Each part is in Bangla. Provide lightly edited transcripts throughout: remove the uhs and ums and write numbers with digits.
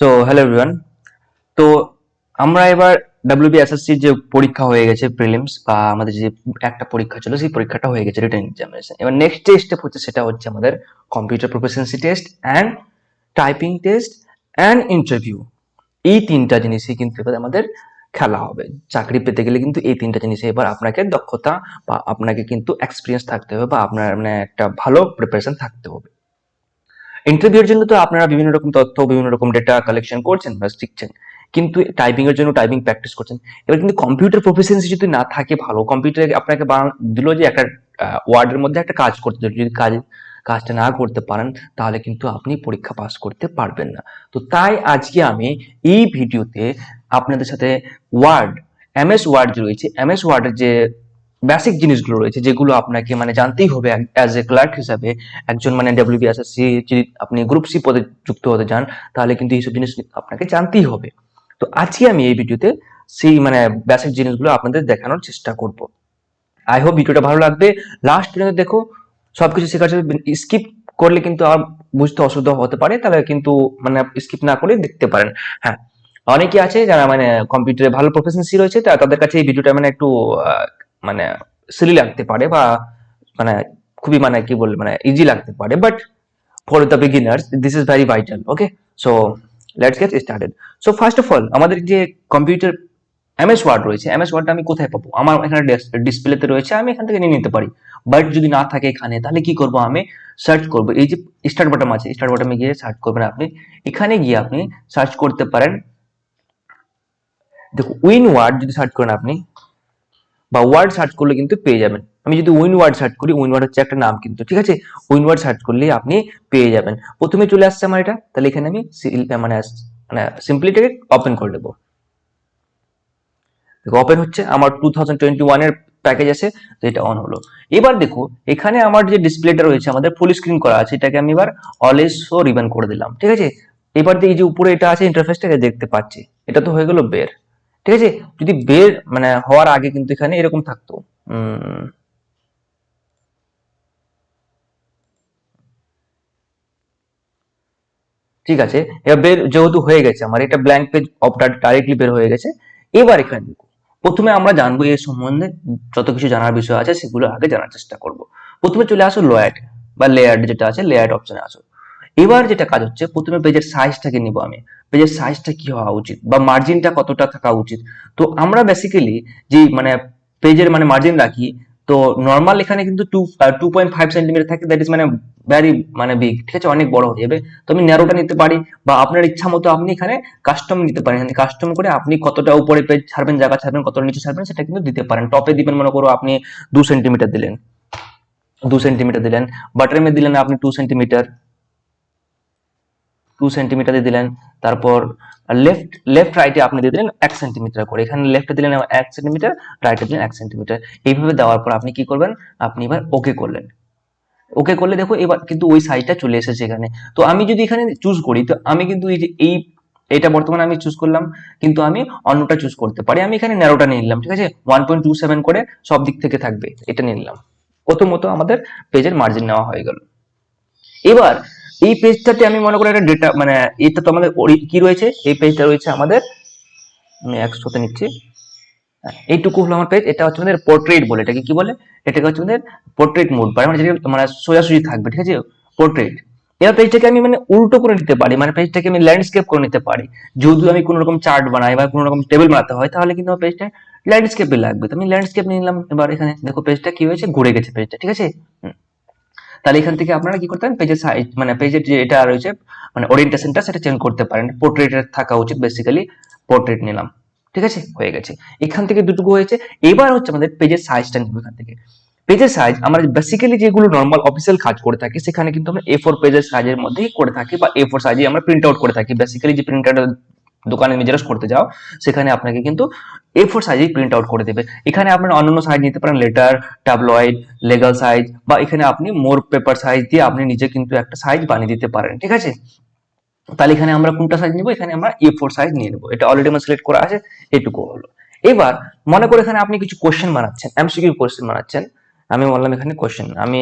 So hello everyone. তো আমরা এবার ডাব্লিউবিএসএসসি যে পরীক্ষা হয়ে গেছে প্রিলিমস বা আমাদের যে একটা পরীক্ষা ছিল সেই পরীক্ষাটা হয়ে গেছে রিটেন এক্সামিনেশন। এবার নেক্সট যে স্টেপ হচ্ছে সেটা হচ্ছে আমাদের computer proficiency test and typing test and interview. এই তিনটা জিনিসই কিন্তু এবার আমাদের খেলা হবে। চাকরি পেতে গেলে কিন্তু এই তিনটা জিনিসে এবার আপনাকে দক্ষতা বা আপনাকে কিন্তু এক্সপিরিয়েন্স থাকতে হবে বা আপনার মানে একটা ভালো প্রিপারেশন থাকতে হবে। ইন্টারভিউর জন্য তো আপনারা বিভিন্ন রকম তথ্য বিভিন্ন রকম ডেটা কালেকশন করছেন বা শিখছেন, কিন্তু টাইপিং এর জন্য টাইপিং প্র্যাকটিস করছেন। এবার কিন্তু কম্পিউটার প্রফিসিয়েন্সি যদি না থাকে ভালো, কম্পিউটারে আপনাকে দিল যে একটা ওয়ার্ডের মধ্যে একটা কাজ করতে দিল, যদি কাজটা না করতে পারেন তাহলে কিন্তু আপনি পরীক্ষা পাস করতে পারবেন না। তো তাই আজকে আমি এই ভিডিওতে আপনাদের সাথে ওয়ার্ড, এমএস ওয়ার্ড যে রয়েছে, এমএস ওয়ার্ডের যে বেসিক জিনিসগুলো রয়েছে যেগুলো আপনাকে মানে জানতেই হবে অ্যাজ এ ক্লার্ক হিসাবে, একজন মানে ডাব্লিউবিএসএসসি যদি আপনি গ্রুপ সি পদে যুক্ত হতে চান তাহলে কিন্তু এইসব জিনিস আপনাকে জানতেই হবে। তো আজকে আমি এই ভিডিওতে সেই মানে বেসিক জিনিসগুলো আপনাদের দেখানোর চেষ্টা করব। আই হোপ ভিডিওটা ভালো লাগবে, লাস্ট পর্যন্ত দেখো। সবকিছু শেখার জন্য স্কিপ করলে কিন্তু আর বুঝতে অসুবিধা হতে পারে, তাহলে কিন্তু মানে স্কিপ না করে দেখতে পারেন। হ্যাঁ, অনেকে আছে যারা মানে কম্পিউটারে ভালো প্রফেশনসি রয়েছে, তাদের কাছে এই ভিডিওটা মানে একটু মানে সিলি লাগতে পারে বা মানে খুবই মানে কি বলবো মানে ইজি লাগতে পারে, but for the beginners this is very vital. Okay, so let's get started. So first of all আমাদের যে কম্পিউটার এমএস ওয়ার্ড রয়েছে, এমএস ওয়ার্ডটা আমি কোথায় পাবো? আমার এখানে ডিসপ্লেতে রয়েছে, আমি এখান থেকে নিয়ে নিতে পারি। বাট যদি না থাকে এখানে তাহলে কি করব? আমি সার্চ করব। এই যে স্টার্ট বাটন আছে, স্টার্ট বাটনে গিয়ে সার্চ করবেন আপনি। এখানে গিয়ে আপনি সার্চ করতে পারেন, দেখো উইন ওয়ার্ড যদি সার্চ করেন আপনি বা ওয়ার্ড সার্চ করলে কিন্তু পেয়ে যাবেন। আমি যদি উইন ওয়ার্ড সার্চ করি, উইন ওয়ার্ড হচ্ছে একটা নাম কিন্তু, ঠিক আছে? উইন ওয়ার্ড সার্চ করলে আপনি পেয়ে যাবেন। প্রথমে চলে আসছে আমার এটা, তাহলে এখানে আমি মানে মানে সিম্পলি এটাকে ওপেন করে দেবো। দেখো ওপেন হচ্ছে, আমার 2021 এর প্যাকেজ আছে, তো এটা অন হলো। এবার দেখো এখানে আমার যে ডিসপ্লেটা রয়েছে আমাদের ফুল স্ক্রিন করা আছে, এটাকে আমি এবার অলওয়েজ শো রিবন করে দিলাম, ঠিক আছে? এবার এই যে উপরে এটা আছে ইন্টারফেসটা দেখতে পাচ্ছি, এটা তো হয়ে গেল বের, ঠিক আছে? যদি বের মানে হওয়ার আগে কিন্তু এখানে এরকম থাকতো, ঠিক আছে? এবার বের যেহেতু হয়ে গেছে আমার, এটা ব্ল্যাঙ্ক পেজ অফটা ডাইরেক্টলি বের হয়ে গেছে। এবার এখানে দেখো, প্রথমে আমরা জানবো এর সম্বন্ধে, যত কিছু জানার বিষয় আছে সেগুলো আগে জানার চেষ্টা করব। প্রথমে চলে আসো লোয়ার্ড বা লেয়ার্ড, যেটা আছে লেয়ার্ড অপশনে আসো। এবার যেটা কাজ হচ্ছে, প্রথমে পেজের সাইজটাকে নিব আমি। পেজের সাইজটা কি হওয়া উচিত বা মার্জিনটা কতটা থাকা উচিত? তো আমরা বেসিক্যালি যে মানে পেজের মানে মার্জিন রাখি, তো নর্মাল এখানে কিন্তু 2.5 সেন্টিমিটার থাকে, দ্যাট ইজ মানে ভ্যারি মানে বিগ, ঠিক আছে? অনেক বড় হয়ে যাবে। তো আমি ন্যারোটা নিতে পারি, বা আপনার ইচ্ছা মতো আপনি এখানে কাস্টম নিতে পারেন। এখানে কাস্টম করে আপনি কতটা উপরে পেজ ছাড়বেন, জায়গা ছাড়বেন, কতটা নিচে ছাড়বেন সেটা কিন্তু দিতে পারেন। টপে দিবেন মনে করো আপনি 2 সেন্টিমিটার দিলেন, 2 সেন্টিমিটার দিলেন। বাটারে দিলেন আপনি 2 সেন্টিমিটার, 2 সেন্টিমিটার দিয়ে দিলেন। তারপর লেফট লেফট রাইটে আপনি দিয়ে দিলেন 1 সেন্টিমিটার করে। এখানে লেফটে দিলেন 1 সেন্টিমিটার, রাইটে দিলেন 1 সেন্টিমিটার। এইভাবে দেওয়ার পর আপনি কি করবেন? আপনি এবার ওকে করলেন। ওকে করলে দেখো এবার কিন্তু ওই সাইজটা চলে এসেছে এখানে। তো আমি যদি এখানে চুজ করি, তো আমি কিন্তু এই যে এটা বর্তমানে আমি চুজ করলাম, কিন্তু আমি অন্যটা চুজ করতে পারি। আমি এখানে ন্যারোটা নিয়ে নিলাম, ঠিক আছে? 1.27 করে সব দিক থেকে থাকবে, এটা নিয়ে নিলাম। প্রথমত আমাদের পেজের মার্জিন নেওয়া হয়ে গেল। এবার এই পেজটাতে আমি মনে করি একটা ডেটা মানে এটা তো আমাদের কি রয়েছে, এই পেজটা রয়েছে আমাদের, আমি 100তে নিচ্ছি। এইটুকু হলো আমার পেজ। এটা হচ্ছে আমাদের পোর্ট্রেট বলে, এটাকে কি বলে? এটাকে হচ্ছে আমাদের পোর্ট্রেট মোড, মানে যেটা মানে সোজাসুজি থাকবে, ঠিক আছে? পোর্ট্রেট। এবার পেজটাকে আমি মানে উল্টো করে নিতে পারি, মানে পেজটাকে আমি ল্যান্ডস্কেপ করে নিতে পারি। যদি আমি কোনো রকম চার্ট বানাই বা কোনো রকম টেবিল বানাতে হয় তাহলে কিন্তু আমার পেজটা ল্যান্ডস্কেপে লাগবে। তো আমি ল্যান্ডস্কেপ নিয়ে নিলাম। এবার এখানে দেখো পেজটা কি হয়েছে, ঘুরে গেছে পেজটা, ঠিক আছে? তাহলে এখান থেকে আপনারা কি করতে পারেন, পেজের সাইজ মানে পেজের যে এটা রয়েছে মানে ওরিয়েন্টেশনটা সেটা চেঞ্জ করতে পারেন। পোর্ট্রেটের থাকা উচিত, বেসিক্যালি পোর্ট্রেট নিলাম, ঠিক আছে? হয়ে গেছে। এখান থেকে দুটুকু হয়েছে। এবার হচ্ছে আমাদের পেজের সাইজটা নিব। এখান থেকে পেজের সাইজ আমরা বেসিক্যালি যেগুলো নর্মাল অফিসিয়াল কাজ করে থাকি সেখানে কিন্তু আমরা A4 পেজের সাইজের মধ্যেই করে থাকি, বা A4 সাইজে আমরা প্রিন্ট আউট করে থাকি। বেসিক্যালি যে প্রিন্ট আউট দোকানে জেরক্স করতে যাও সেখানে আপনাকে কিন্তু A4 সাইজেই প্রিন্ট আউট করে দেবে। এখানে আপনারা অন্যান্য সাইজ নিতে পারেন, লেটার, ট্যাবলয়েড, লেগাল সাইজ, বা এখানে আপনি মোর পেপার সাইজ দিয়ে আপনি নিজে কিন্তু একটা সাইজ বানিয়ে দিতে পারেন, ঠিক আছে? তাহলে এখানে আমরা কোনটা সাইজ নিব? এখানে আমরা A4 সাইজ নিয়ে নেব। এটা অলরেডি আমার সিলেক্ট করা আছে, এটুকু হলো। এবার মনে করে এখানে আপনি কিছু কোশ্চেন বানাচ্ছেন, এমসিকিউ কোশ্চেন বানাচ্ছেন। আমি বললাম এখানে কোশ্চেন, আমি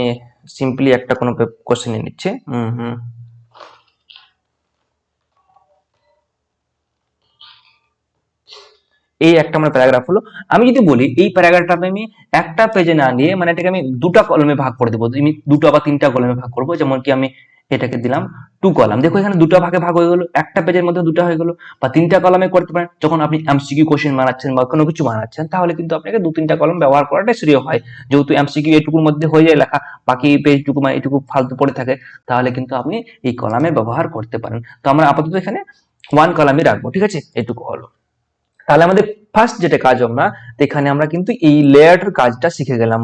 সিম্পলি একটা কোনো কোশ্চেন নিয়ে নিচ্ছি। হুম হুম এই একটা আমার প্যারাগ্রাফ হলো। আমি যদি বলি এই প্যারাগ্রাফটা আমি একটা পেজে না নিয়ে মানে এটাকে আমি দুটা কলমে ভাগ করে দেবো, আমি দুটো বা তিনটা কলমে ভাগ করবো। যেমন কি আমি এটাকে দিলাম 2 কলাম, দেখো এখানে দুটো ভাগে ভাগ হয়ে গেলো, একটা পেজের মধ্যে দুটো হয়ে গেলো। বা 3টা কলামে করতে পারেন, যখন আপনি এমসিকিউ কোশ্চেন বানাচ্ছেন বা কোনো কিছু বানাচ্ছেন, তাহলে কিন্তু আপনাকে 2-3টা কলম ব্যবহার করাটা শ্রেয় হয়। যেহেতু এমসিকিউ এটুকুর মধ্যে হয়ে যায় লেখা, বাকি পেজটুকু মানে এটুকু ফালতু পড়ে থাকে, তাহলে কিন্তু আপনি এই কলামে ব্যবহার করতে পারেন। তো আমরা আপাতত এখানে 1 কলামই রাখবো, ঠিক আছে, এটুকু হলো। তাহলে আমাদের ফার্স্ট যেটা কাজ আমরা, এখানে আমরা কিন্তু এই লেয়ারের কাজটা শিখে গেলাম।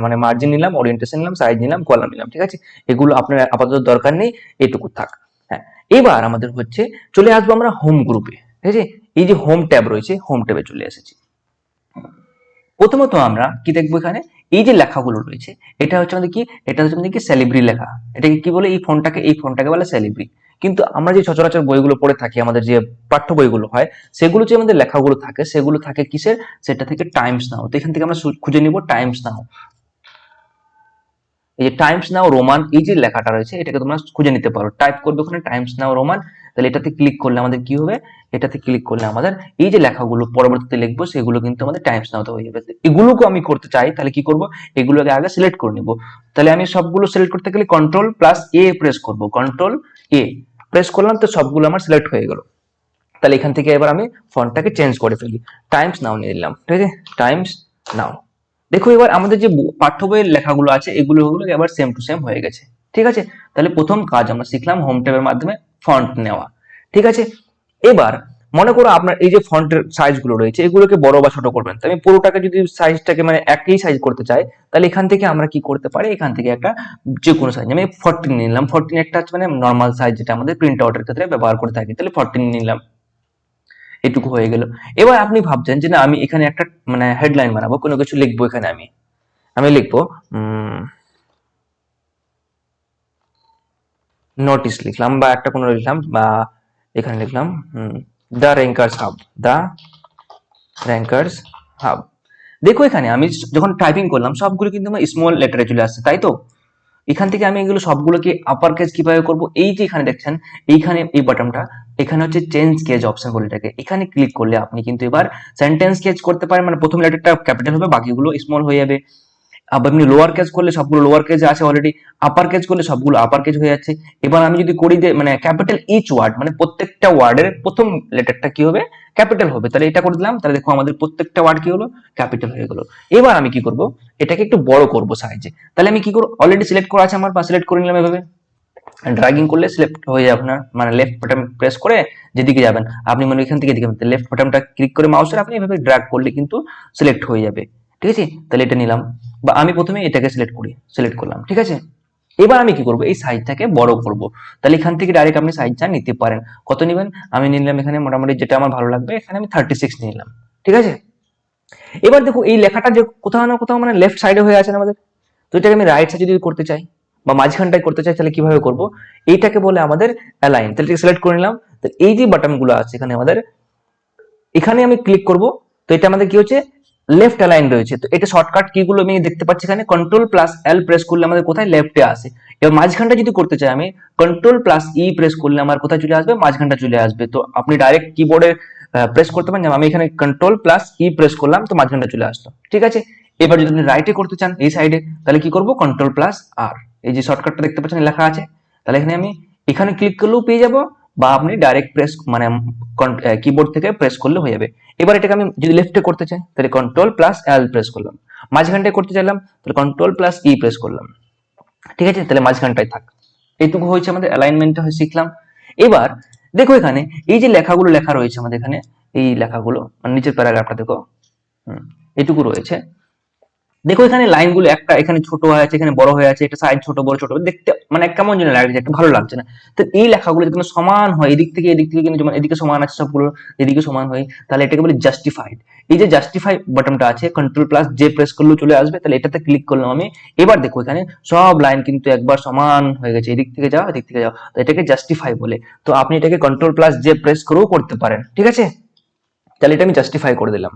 মানে মার্জিন নিলাম, ওরিয়েন্টেশন নিলাম, সাইজ নিলাম, কলাম নিলাম, ঠিক আছে। এগুলো আপনার আপাতত দরকার নেই, এটুকু থাক। হ্যাঁ, এবার আমাদের হচ্ছে চলে আসবো আমরা হোম গ্রুপে, ঠিক আছে। এই যে হোম ট্যাব রয়েছে, হোম ট্যাবে চলে এসেছি। প্রথমত আমরা কি দেখবো এখানে, এই যে লেখাগুলো রয়েছে, এটা হচ্ছে আমাদের কি, এটা হচ্ছে আমাদের কি সেলিব্রি লেখা। এটাকে কি বলে, এই ফন্টটাকে বলে সেলিব্রি। কিন্তু আমরা যে সচরাচর বইগুলো পড়ে থাকি, আমাদের যে পাঠ্য বইগুলো হয়, সেগুলো যে আমাদের লেখাগুলো থাকে, সেগুলো থাকে কিসের, সেটা থেকে টাইমস নাও। তো এখান থেকে আমরা খুঁজে নিব টাইমস নাও। এই যে টাইমস নাও রোমান, এই যে লেখাটা রয়েছে, এটাকে তোমরা খুঁজে নিতে পারো। টাইপ করবে ওখানে টাইমস নাও রোমান, তাহলে এটাতে ক্লিক করলে আমাদের কি হবে, এটাতে ক্লিক করলে আমাদের এই যে লেখাগুলো পরবর্তীতে লিখবো, সেগুলো কিন্তু আমাদের টাইমস নাওতে হয়ে যাবে। এগুলোকে আমি করতে চাই, তাহলে কি করব, এগুলোকে আগে সিলেক্ট করে নিব। তাহলে আমি সবগুলো সিলেক্ট করতে গেলে কন্ট্রোল+A প্রেস করব, কন্ট্রোল+A প্রেস করলাম, তো সবগুলো আমার সিলেক্ট হয়ে গেল। তাহলে এখান থেকে এবার আমি ফন্টটাকে চেঞ্জ করে ফেলি, টাইমস নাও নিয়ে নিলাম, ঠিক আছে, টাইমস নাও। দেখো এবার আমাদের যে পাঠ্য বইয়ের লেখাগুলো আছে, এগুলো এবার সেম টু সেম হয়ে গেছে, ঠিক আছে। তাহলে প্রথম কাজ আমরা শিখলাম হোম ট্যাবের মাধ্যমে ফন্ট নেওয়া, ঠিক আছে। এবার মনে করো আপনার এই যে ফন্টের সাইজ গুলো রয়েছে, এগুলোকে বড় বা ছোট করবেন। তো আমি পুরোটাকে যদি সাইজটাকে মানে একই সাইজ করতে চাই, তাহলে এখান থেকে আমরা কি করতে পারি, এখান থেকে একটা যে কোনো সাইজ, আমি 14 নিলাম। 14 একটা মানে নর্মাল সাইজ, যেটা আমাদের প্রিন্ট আউটের ক্ষেত্রে ব্যবহার করে থাকি, তাহলে 14 নিলাম, এটুকু হয়ে গেল। এবার আপনি ভাবছেন যে না, আমি এখানে একটা মানে হেডলাইন বানাবো, কোনো কিছু লিখবো, এখানে আমি আমি লিখবো নোটিস লিখলাম, বা একটা কোনো লিখলাম, বা এখানে লিখলাম the rankers hub, the rankers hub. দেখো এখানে আমি যখন টাইপিং করলাম, সবগুলো কিন্তু আমার স্মল লেটারে চলে আসছে, তাই তো। এখান থেকে আমি এগুলো সবগুলোকে আপার কেস কিভাবে করব, এই যে এখানে দেখছেন, এইখানে এই বাটনটা, এখানে হচ্ছে চেঞ্জ কেজ অপশন বলে এটাকে, এখানে ক্লিক করলে আপনি কিন্তু এবার সেন্টেন্স কেজ করতে পারেন। মানে প্রথম লেটারটা ক্যাপিটাল হবে, বাকিগুলো স্মল হয়ে যাবে। আবার আপনি লোয়ার কেজ করলে সবগুলো লোয়ার কেজ আছে অলরেডি, আপার কেজ করলে সবগুলো আপার কেজ হয়ে যাচ্ছে। এবার আমি যদি করি যে মানে ক্যাপিটাল ইচ ওয়ার্ড, মানে প্রত্যেকটা ওয়ার্ডের প্রথম লেটারটা কি হবে, ক্যাপিটাল হবে, তাহলে এটা করে দিলাম। তাহলে দেখো আমাদের প্রত্যেকটা ওয়ার্ড কি হলো, ক্যাপিটাল হয়ে গেল। এবার আমি কি করব, এটাকে একটু বড় করব সাইজে। তাহলে আমি কি করব, অলরেডি সিলেক্ট করা আছে আমার, বা সিলেক্ট করে নিলাম এভাবে। ড্রাগিং করলে সিলেক্ট হয়ে যাবে আপনার, মানে লেফট বাটন প্রেস করে যেদিকে যাবেন আপনি, মানে এখান থেকে এদিকে লেফট বাটনটা ক্লিক করে মাউসের আপনি এভাবে ড্র্যাগ করলে কিন্তু সিলেক্ট হয়ে যাবে, ঠিক আছে। তাহলে এটা নিলাম, বা আমি প্রথমে এটাকে সিলেক্ট করলাম, ঠিক আছে। এবার আমি কি করব, এই সাইজটাকে বড় করব। তাহলে এখান থেকে ডাইরেক্ট আপনি সাইজটা নিতে পারেন। কত নেবেন, আমি নিলাম এখানে মোটামুটি যেটা আমার ভালো লাগবে, এখানে আমি 36 নিলাম, ঠিক আছে। এবার দেখো এই লেখাটা যে কোথাও না কোথাও মানে লেফট সাইডে হয়ে আছে আমাদের, তো এটাকে আমি রাইট সাইডে যদি করতে চাই বা মাঝখানটায় করতে চাই, তাহলে কিভাবে করব, এইটাকে বলে আমাদের অ্যালাইন। তাহলে সিলেক্ট করে নিলাম। তো এই যে বাটনগুলো আছে এখানে আমাদের, এখানে আমি ক্লিক করব, তো এটা আমাদের কি হচ্ছে, লেফট অ্যালাইন রয়েছে। তো এটা শর্টকাট কি গুলো আমি দেখতে পাচ্ছি এখানে, কন্ট্রোল+L প্রেস করলে আমাদের কোথায়, লেফটে আসে। এবার মাঝখানটা যদি করতে চাই আমি, কন্ট্রোল+E প্রেস করলে আমার কোথায় চলে আসবে, মাঝখানটা চলে আসবে। তো আপনি ডাইরেক্ট কিবোর্ডে প্রেস করতে পারেন, আমি এখানে কন্ট্রোল+E প্রেস করলাম, তো মাঝখানটা চলে আসলো, ঠিক আছে। এবার যদি আপনি রাইটে করতে চান এই সাইডে, তাহলে কি করব, কন্ট্রোল+R, এই যে শর্টকাটটা দেখতে পাচ্ছেন লেখা আছে, তাহলে এখানে আমি এখানে ক্লিক করলেও পেয়ে যাব, বা আপনি ডাইরেক্ট প্রেস মানে কিবোর্ড থেকে প্রেস করলে হয়ে যাবে। এবার এটাকে আমি যদি লেফটে করতে চাই, তাহলে কন্ট্রোল+L প্রেস করলাম। মাঝখানটায় করতে চাইলাম, তাহলে কন্ট্রোল+E প্রেস করলাম, ঠিক আছে। তাহলে মাঝখানটায় থাক। এইটুকু হয়েছে আমাদের অ্যালাইনমেন্টটা শিখলাম। এবার দেখো এখানে এই যে লেখাগুলো লেখা রয়েছে আমাদের এখানে, এই লেখাগুলো মানে নিচের প্যারাগ্রাফটা দেখো, এটুকু রয়েছে। দেখো এখানে লাইনগুলো একটা এখানে ছোট হয়ে আছে, এখানে বড় হয়ে আছে, এটা সাইজ ছোট বড় দেখতে মানে কেমন যেন লাগছে, একটা ভালো লাগছে না। তো এই লেখাগুলো যদি সমান হয়, এদিক থেকে কিন্তু যেমন এদিকে সমান আছে সবগুলো, এদিকে সমান হয়, তাহলে এটাকে বলে জাস্টিফাইড। এই যে জাস্টিফাই বাটনটা আছে, কন্ট্রোল+J প্রেস করলেও চলে আসবে, তাহলে এটাতে ক্লিক করলাম আমি। এবার দেখো এখানে সব লাইন কিন্তু একবার সমান হয়ে গেছে, এদিক থেকে যাও এদিক থেকে যাও, তো এটাকে জাস্টিফাই বলে। তো আপনি এটাকে কন্ট্রোল+J প্রেস করেও করতে পারেন, ঠিক আছে। তাহলে এটা আমি জাস্টিফাই করে দিলাম।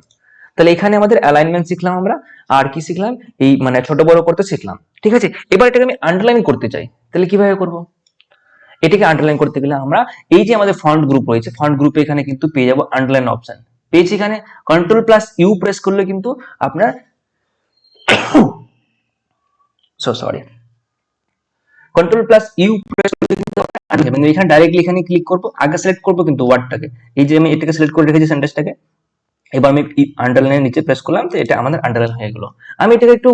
তাহলে এখানে আমাদের অ্যালাইনমেন্ট শিখলাম আমরা, আর কি শিখলাম, এই মানে ছোট বড় করতে শিখলাম, ঠিক আছে। এবার এটাকে আমি আন্ডারলাইন করতে চাই, তাহলে কিভাবে করব, এটাকে আন্ডারলাইন করতে গেলে আমরা এই যে আমাদের ফন্ট গ্রুপ রয়েছে, ফন্ট গ্রুপে এখানে কিন্তু পেয়ে যাবো আন্ডারলাইন অপশন, পেয়েছি এখানে। কন্ট্রোল প্লাস ইউ প্রেস করলে কিন্তু আপনার sorry, control plus U press করলে কিন্তু এখানে ডাইরেক্টলি এখানে ক্লিক করবো, আগে সিলেক্ট করবো কিন্তু ওয়ার্ডটাকে, এই যে আমি এটাকে সিলেক্ট করে রেখেছি সেন্টেন্সটাকে, এবার আমি আন্ডারলাইনের নিচে প্রেস করলাম, তো এটা আমাদের আন্ডারলাইন হয়ে গেল। আমি এটাকে একটু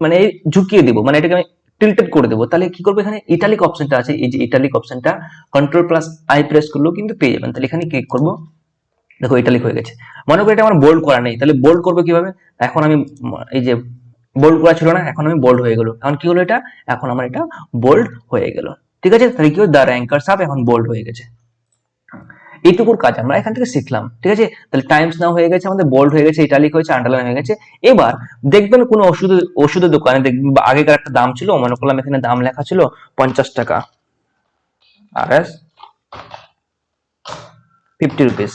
মানে ঝুঁকিয়ে দিব, মানে এটাকে আমি টিল্টেড করে দেবো। তাহলে কি করবো, এখানে ইটালিক অপশনটা আছে, এই যে ইটালিক অপশনটা কন্ট্রোল প্লাস আই প্রেস করলেও কিন্তু পেয়ে যাবেন। তাহলে এখানে ক্লিক করবো, দেখো ইটালিক হয়ে গেছে। মনে করি এটা আমার বোল্ড করা নেই, তাহলে বোল্ড করবো কিভাবে, এখন আমি এই যে বোল্ড করা ছিল না, এখন আমি বোল্ড হয়ে গেল, এখন কি হলো এটা, এখন আমার এটা বোল্ড হয়ে গেল। ঠিক আছে, তাহলে কি হলো, দ্য র্যাঙ্কার্স আপ এখন বোল্ড হয়ে গেছে। এইটুকুর কাজ আমরা এখান থেকে শিখলাম। ঠিক আছে, তাহলে টাইমস নাও হয়ে গেছে, আমাদের বোল্ড হয়ে গেছে, ইটালিক হয়েছে, আন্ডারলাইন হয়ে গেছে। এবার দেখবেন কোনো ওষুধের দোকানে দেখবেন আগেকার একটা দাম ছিল, মনে করলাম এখানে দাম লেখা ছিল 50 টাকা, আর এস 50 রুপিস,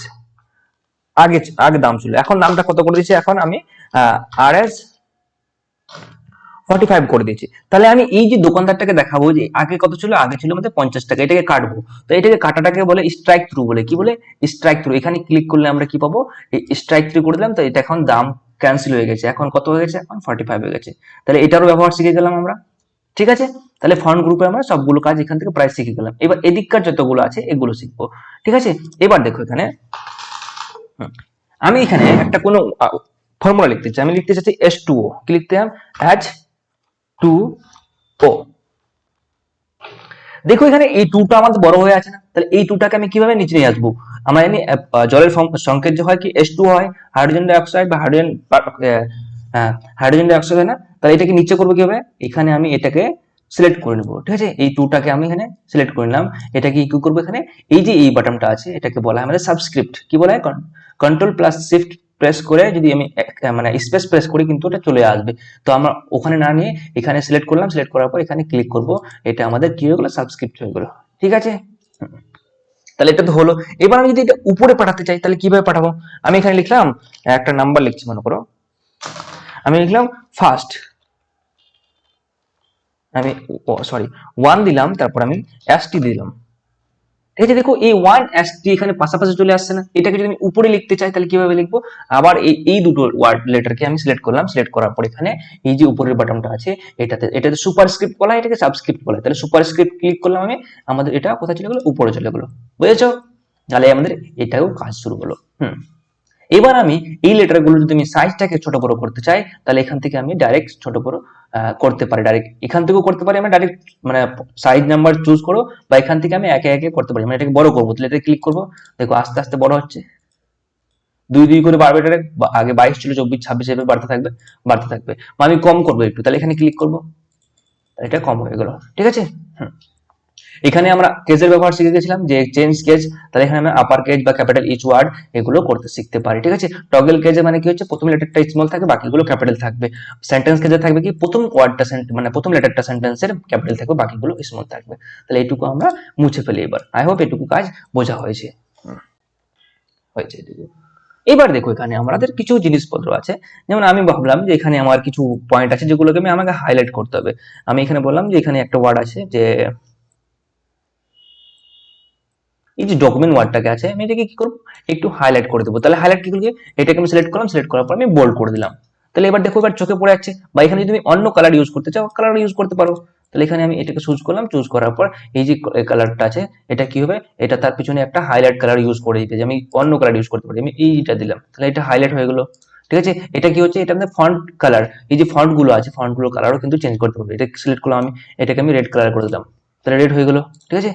আগে আগে দাম ছিল, এখন দামটা কত করে দিয়েছি, এখন আমি আর এস 45 করে দিয়েছি। তাহলে আমি এই যে দোকানদারটাকে দেখাবো যে আগে কত ছিল, আগে ছিল আমাদের 50 টাকা, এটাকে কাটবো। তো এটাকে কাটাটাকে বলে স্ট্রাইক থ্রু, বলে কি বলে, স্ট্রাইক থ্রু। এখানে ক্লিক করলে আমরা কি পাবো, স্ট্রাইক থ্রু করে দিলাম, তো এটা এখন দাম ক্যান্সেল হয়ে গেছে, এখন কত হয়ে গেছে, এখন 45 হয়ে গেছে। তাহলে এটারও ব্যবহার শিখে গেলাম আমরা। ঠিক আছে, তাহলে ফন্ট গ্রুপে আমরা সবগুলো কাজ এখান থেকে প্রায় শিখে গেলাম। এবার এদিককার যতগুলো আছে এগুলো শিখবো। ঠিক আছে, এবার দেখো এখানে আমি এখানে একটা কোনো ফর্মুলা লিখতে চাই, আমি লিখতে চাচ্ছি H2O, কি লিখতে হবে, H2O। দেখো এখানে এই টুটা আমাদের বড় হয়ে আছে না, তাহলে এই টুটাকে আমি কিভাবে নিচে নিয়ে আসবো, আমরা জানি জলের সংকেত যে হয় কি H2O হয়, হাইড্রোজেন ডাই অক্সাইড বা হাইড্রোজেন ডাই অক্সাইড হয় না, তাহলে এটাকে নিচে করবো কিভাবে, এখানে আমি এটাকে সিলেক্ট করে নেবো। ঠিক আছে, এই টুটাকে আমি এখানে সিলেক্ট করে নিলাম, এটাকে কি করবো, এখানে এই যে এই বাটনটা আছে এটাকে বলা হয় আমাদের সাবস্ক্রিপ্ট, কি বলা হয়, কন্ট্রোল প্লাস শিফট প্রেস করে যদি আমি মানে স্পেস প্রেস করি কিন্তু ওটা চলে আসবে। তো আমরা ওখানে না নিয়ে এখানে সিলেক্ট করলাম, সিলেক্ট করার পর এখানে ক্লিক করব, এটা আমাদের কি হয়ে গেলো, সাবস্ক্রিপ্ট হয়ে গেলো। ঠিক আছে, তাহলে এটা তো হলো। এবার আমি যদি এটা উপরে পাঠাতে চাই তাহলে কিভাবে পাঠাবো, আমি এখানে লিখলাম একটা নাম্বার লিখছি, মনে করো আমি লিখলাম ফার্স্ট, আমি সরি 1 দিলাম, তারপর আমি এসটি দিলাম। ঠিক আছে, দেখো এই 1ST এখানে পাশাপাশি চলে আসছে না, এটাকে যদি আমি উপরে লিখতে চাই তাহলে কিভাবে লিখবো, আবার এই দুটো ওয়ার্ড লেটারকে আমি সিলেক্ট করলাম, সিলেক্ট করার পর এখানে এই যে উপরের বাটনটা আছে এটাতে সুপারস্ক্রিপ্ট বলা হয়, এটাকে সাবস্ক্রিপ্ট বলা হয়, তাহলে সুপারস্ক্রিপ্ট ক্লিক করলাম আমি, আমাদের এটা কোথায় চলে গেলো, উপরে চলে গেলো। বুঝেছো, তাহলে আমাদের এটাও কাজ শুরু হলো। এবার আমি এই লেটারগুলো যদি আমি সাইজটাকে ছোট বড় করতে চাই তাহলে এখান থেকে আমি ডাইরেক্ট ছোট বড় করতে পারি, ডাইরেক্ট এখান থেকেও করতে পারি, আমি ডাইরেক্ট মানে সাইজ নাম্বার চুজ করো, বা এখান থেকে আমি একে একে করতে পারি, মানে এটাকে বড় করবো, তাহলে এটা ক্লিক করবো, দেখো আস্তে আস্তে বড় হচ্ছে, 2 2 করে বাড়বে, এটা আগে 22 ছিল 24 26 এভাবে বাড়তে থাকবে, বাড়তে থাকবে। বা আমি কম করবো একটু, তাহলে এখানে ক্লিক করবো, এটা কম হয়ে গেল। ঠিক আছে, এখানে আমরা কেজের ব্যবহার শিখে গেছিলাম, যে চেঞ্জ কেজ, তাহলে এখানে আমরা আপার কেজ বা ক্যাপিটাল ইচ ওয়ার্ড এগুলো করতে শিখতে পারি। ঠিক আছে, টগল কেজে মানে কি হচ্ছে, প্রথম লেটারটা স্মল থাকবে, বাকিগুলো ক্যাপিটাল থাকবে। সেন্টেন্স কেজে থাকবে কি, প্রথম ওয়ার্ডটা মানে প্রথম লেটারটা সেন্টেন্সের ক্যাপিটাল থাকবে, বাকিগুলো স্মল থাকবে। তাহলে এইটুকু আমরা মুছে ফেলি। এবার আই হোপ এটুকু কাজ বোঝা হয়েছে, হয়েছে এটুকু। এবার দেখো এখানে আমাদের কিছু জিনিসপত্র আছে, যেমন আমি ভাবলাম যে এখানে আমার কিছু পয়েন্ট আছে যেগুলোকে আমাকে হাইলাইট করতে হবে। আমি এখানে বললাম যে এখানে একটা ওয়ার্ড আছে, যে এই যে ডকুমেন্ট ওয়ার্ডটাকে আছে, আমি এটাকে কি করবো, একটু হাইলাইট করে দেবো। তাহলে হাইলাইট কি করবো, এটাকে আমি সিলেক্ট করলাম, সিলেক্ট করার পর আমি বোল্ড করে দিলাম। তাহলে এবার দেখো এবার চোখে পড়ে যাচ্ছে। বা এখানে যদি তুমি অন্য কালার ইউজ করতে চাও, কালার ইউজ করতে পারো। তাহলে এখানে আমি এটাকে চুজ করলাম, চুজ করার পর এই যে কালারটা আছে এটা কি হবে, এটা তার পিছনে একটা হাইলাইট কালার ইউজ করে দিতে, যে আমি অন্য কালার ইউজ করতে পারি, আমি এইটা দিলাম, তাহলে এটা হাইলাইট হয়ে গেলো। ঠিক আছে, এটা কি হচ্ছে, এটা আমাদের ফন্ট কালার, এই যে ফন্ট গুলো আছে ফন্ট গুলো কালারও কিন্তু চেঞ্জ করতে পারবে। এটা সিলেক্ট করলাম আমি, এটাকে আমি রেড কালার করে দিলাম, তাহলে রেড হয়ে গেলো। ঠিক আছে,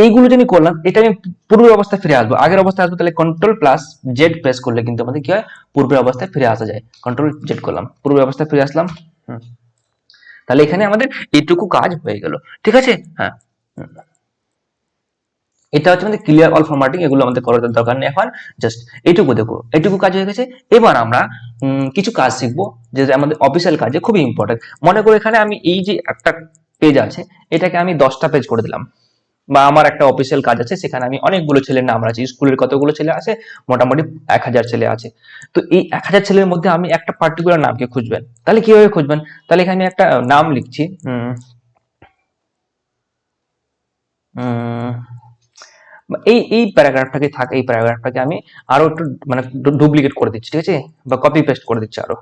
এইগুলো যে আমি করলাম, এটা আমি পূর্বের অবস্থায় ফিরে আসবো, আগের অবস্থায় আসবো, তাহলে কন্ট্রোল প্লাস জেড প্রেস করলে কিন্তু আমাদের কি হয়, পূর্বের অবস্থায় ফিরে আসা যায়। কন্ট্রোল জেড করলাম, পূর্বের অবস্থায় ফিরে আসলাম। তাহলে এখানে আমাদের এইটুকু কাজ হয়ে গেল। ঠিক আছে, হ্যাঁ, এটা হচ্ছে আমাদের ক্লিয়ার অল ফরম্যাটিং, এগুলো আমাদের করার দরকার নেই এখন, জাস্ট এইটুকু দেখো, এইটুকু কাজ হয়ে গেছে। এবার আমরা কিছু কাজ শিখবো, যে আমাদের অফিসিয়াল কাজে খুবই ইম্পর্টেন্ট। মনে করো এখানে আমি এই যে একটা পেজ আছে, এটাকে আমি 10টা পেজ করে দিলাম, বা আমার একটা অফিসিয়াল কাজ আছে, সেখানে আমি অনেকগুলো ছেলের নাম আছে, স্কুলের কতগুলো ছেলে আছে, মোটামুটি 1000 ছেলে আছে। তো এই 1000 ছেলের মধ্যে আমি একটা পার্টিকুলার নামকে খুঁজবেন, তাহলে কিভাবে খুঁজবেন, তাহলে এখানে আমি একটা নাম লিখছি, এই প্যারাগ্রাফটাকে থাকে, এই প্যারাগ্রাফটাকে আমি আরো একটু মানে ডুপ্লিকেট করে দিচ্ছি, ঠিক আছে, বা কপি পেস্ট করে দিচ্ছি আরো,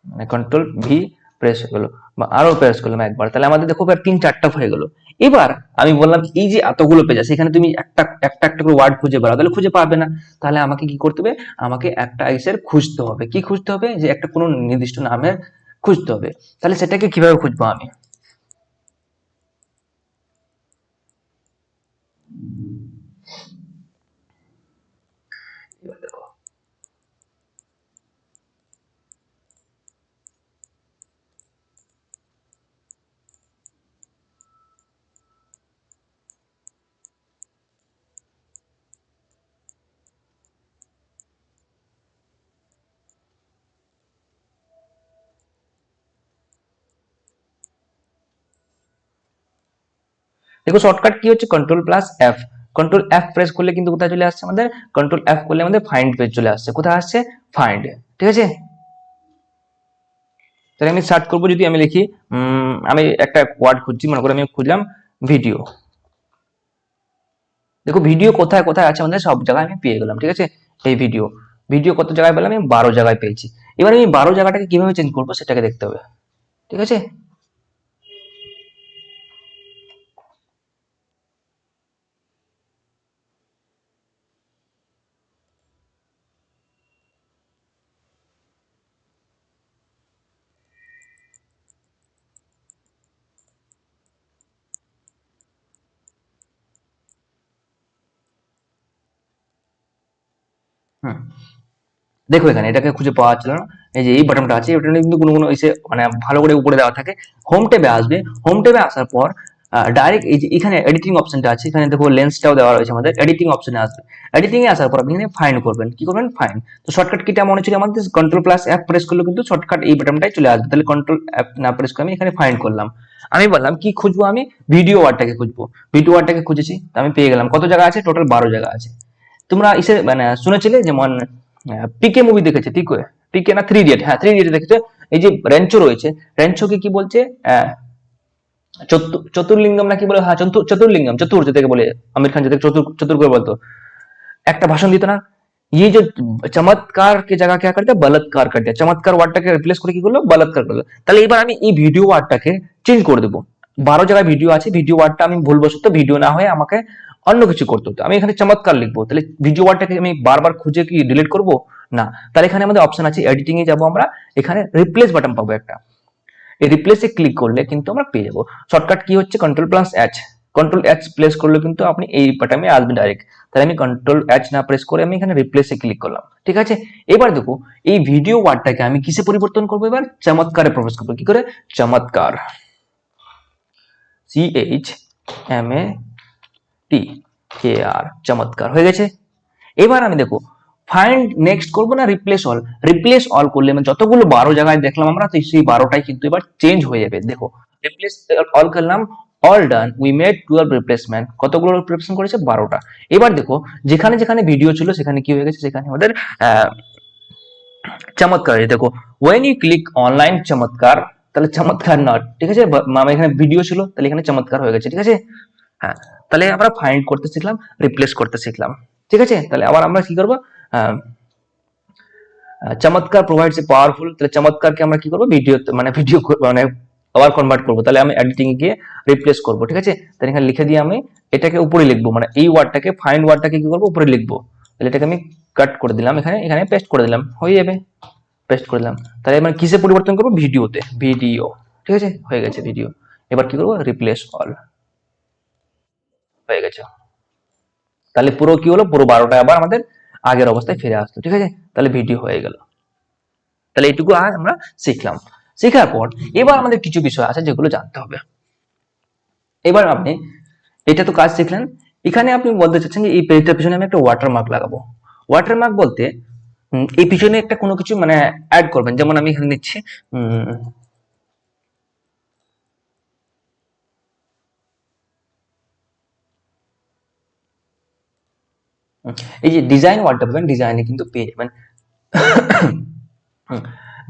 মানে কন্ট্রোল ভি প্রেস হয়ে গেলো, বা আরো প্রেস করলাম একবার, তাহলে আমাদের দেখো এবার 3-4টা হয়ে গেল। এবার আমি বললাম এই যে এতগুলো পেজ আছে, এখানে তুমি একটা একটা একটা করে ওয়ার্ড খুঁজে বেড়াও, তাহলে খুঁজে পাবে না। তাহলে আমাকে কি করতে হবে, আমাকে একটা আইসের খুঁজতে হবে, কি খুঁজতে হবে, যে একটা কোনো নির্দিষ্ট নামের খুঁজতে হবে। তাহলে সেটাকে কিভাবে খুঁজবো আমি, এবার দেখো দেখো শর্টকাট কি হচ্ছে, কন্ট্রোল+F। কন্ট্রোল F প্রেস করলে কিন্তু কোথায় চলে আসছে আমাদের, কন্ট্রোল F করলে আমাদের ফাইন্ড পেজ চলে আসছে, কোথায় আসছে, ফাইন্ড, ঠিক আছে। তাহলে আমি সার্চ করবো, যদি আমি লিখি আমি একটা ওয়ার্ড খুঁজছি, মনে করে আমি খুঁজলাম ভিডিও, দেখো ভিডিও কোথায় কোথায় আছে আমাদের সব জায়গায় আমি পেয়ে গেলাম, ঠিক আছে। এই ভিডিও, ভিডিও কত জায়গায় পেলাম, আমি 12 জায়গায় পেয়েছি। এবার আমি 12 জায়গাটাকে কিভাবে চেঞ্জ করবো সেটাকে দেখতে হবে, ঠিক আছে। হুম, দেখো এখানে এটাকে খুঁজে পাওয়া যাচ্ছিল না, এই যে এই বাটনটা আছে, এটা কিন্তু কোনো কোনো এসে মানে ভালো করে উপরে দেওয়া থাকে। হোম ট্যাবে আসবে, হোম ট্যাবে আসার পর ডাইরেক্ট এই যে এখানে এডিটিং অপশনটা আছে, এখানে দেখো লেন্সটাও দেওয়া রয়েছে আমাদের, এডিটিং অপশনে আসবে। এডিটিং এ আসার পর আপনি এখানে ফাইন্ড করবেন, কি করবেন, ফাইন্ড। তো শর্টকাট কিটা মনে ছিল আমাদের, কন্ট্রোল+F প্রেস করলে কিন্তু শর্টকাট এই বাটনটাই চলে আসবে। তাহলে কন্ট্রোল F না প্রেস করে আমি এখানে ফাইন্ড করলাম। আমি বললাম কি খুঁজবো, আমি ভিডিও ওয়ার্ডটাকে খুঁজবো, ভিডিও ওয়ার্ডটাকে খুঁজেছি, আমি পেয়ে গেলাম। কত জায়গা আছে, টোটাল 12 জায়গা আছে। তোমরা ইসে মানে শুনেছিলে যেমন পিকে মুভি দেখেছে, পিকে, পিকে না 3 ইডিয়ট, হ্যাঁ 3 ইডিয়ট দেখেছো। এই যে রেঞ্চো রয়েছে, রেঞ্চোকে কি বলছে, চতুর্লিঙ্গম নাকি বলে, হ্যাঁ চতুর্লিঙ্গম, চতুর যেটাকে বলে, আমির খান যেটাকে চতুর চতুর করে বলতো, একটা ভাষণ দিত না, ये जो চমৎকার के जगह क्या करते बलात्कार करते চমৎকার ওয়ার্ডটাকে রিপ্লেস করে কি করলো, বলাৎকার করলো। তাহলে এবার আমি এই ভিডিও ওয়ার্ডটাকে চেঞ্জ করে দেবো। 12 জায়গায় ভিডিও আছে, ভিডিও ওয়ার্ডটা আমি ভুলবশত ভিডিও না হয়ে আমাকে অন্য কিছু করতে হতো, আমি এখানে চমৎকার লিখবো। তাহলে ভিডিও ওয়ার্ডটাকে আমি বারবার খুঁজে কি ডিলিট করব, না। তাহলে এখানে আমাদের অপশন আছে, এডিটিং এ যাবো আমরা, এখানে রিপ্লেস বাটন পাবো একটা, এই রিপ্লেসে ক্লিক করলে কিন্তু আমরা পেয়ে যাবো। শর্টকাট কি হচ্ছে, কন্ট্রোল+H, কন্ট্রোল H প্রেস করলে কিন্তু আপনি এই বাটনে আসবেন ডাইরেক্ট। তাহলে আমি কন্ট্রোল H না প্রেস করে আমি এখানে রিপ্লেসে ক্লিক করলাম, ঠিক আছে। এবার দেখো এই ভিডিও ওয়ার্ডটাকে আমি কিসে পরিবর্তন করবো, এবার চমৎকারে প্রবেশ করবো, কি করে, চমৎকার, CHMATKR, চমৎকার হয়ে গেছে। এবার আমি দেখো ফাইন্ড নেক্সট করবো না রিপ্লেস অল, রিপ্লেস অল করলে মানে যতগুলো 12 জায়গায় দেখলাম আমরা, তো সেই 12টাই কিন্তু এবার চেঞ্জ হয়ে যাবে। দেখো রিপ্লেস অল করলাম, all done, we made 12 replacement, কতগুলো রিপ্লেসমেন্ট করেছে, 12টা। এবার দেখো যেখানে যেখানে ভিডিও ছিল সেখানে কি হয়ে গেছে, সেখানে আমাদের চমৎকার, এই দেখো ওয়েন ইউ ক্লিক অনলাইন চমৎকার, তাহলে চমৎকার নট, ঠিক আছে, আমার এখানে ভিডিও ছিল তাহলে এখানে চমৎকার হয়ে গেছে, ঠিক আছে। হ্যাঁ, তাহলে আমরা ফাইন্ড করতে শিখলাম, রিপ্লেস করতে শিখলাম, ঠিক আছে। তাহলে আবার আমরা কি করবো, চমৎকার প্রোভাইডস এ পাওয়ারফুল, তাহলে চমৎকারকে আমরা কি করবো, ভিডিও মানে ভিডিও মানে আবার কনভার্ট করবো। তাহলে আমি এডিটিং এ গিয়ে রিপ্লেস করবো, ঠিক আছে। তাহলে এখানে লিখে দিয়ে আমি এটাকে উপরে লিখবো, মানে এই ওয়ার্ডটাকে ফাইন্ড ওয়ার্ডটাকে কি করবো, উপরে লিখবো। তাহলে এটাকে আমি কাট করে দিলাম, এখানে এখানে পেস্ট করে দিলাম, হয়ে যাবে, পেস্ট করে দিলাম। তাহলে মানে কিসে পরিবর্তন করবো, ভিডিওতে, ভিডিও, ঠিক আছে, হয়ে গেছে ভিডিও। এবার কি করবো, রিপ্লেস অল, হয়ে গেছে। তাহলে পুরো কি হলো, পুরো 12টা আবার আমাদের আগের অবস্থায় ফিরে আসতো, ঠিক আছে। তাহলে ভিডিও হয়ে গেল। তাহলে এইটুকু আজ আমরা শিখলাম। শেখার পর এবার আমাদের কিছু বিষয় আছে যেগুলো জানতে হবে। এবার আপনি এটা তো কাজ শিখলেন, এখানে আপনি বলতে চাচ্ছেন যে এই পেজটার পিছনে আমি একটা ওয়াটারমার্ক লাগাবো। ওয়াটারমার্ক বলতে এই পিছনে একটা কোনো কিছু মানে অ্যাড করবেন, যেমন আমি এখানে নিচ্ছি এই যে ডিজাইন ওয়ার্ডটা পাবেন, ডিজাইনে কিন্তু পেয়ে যাবেন।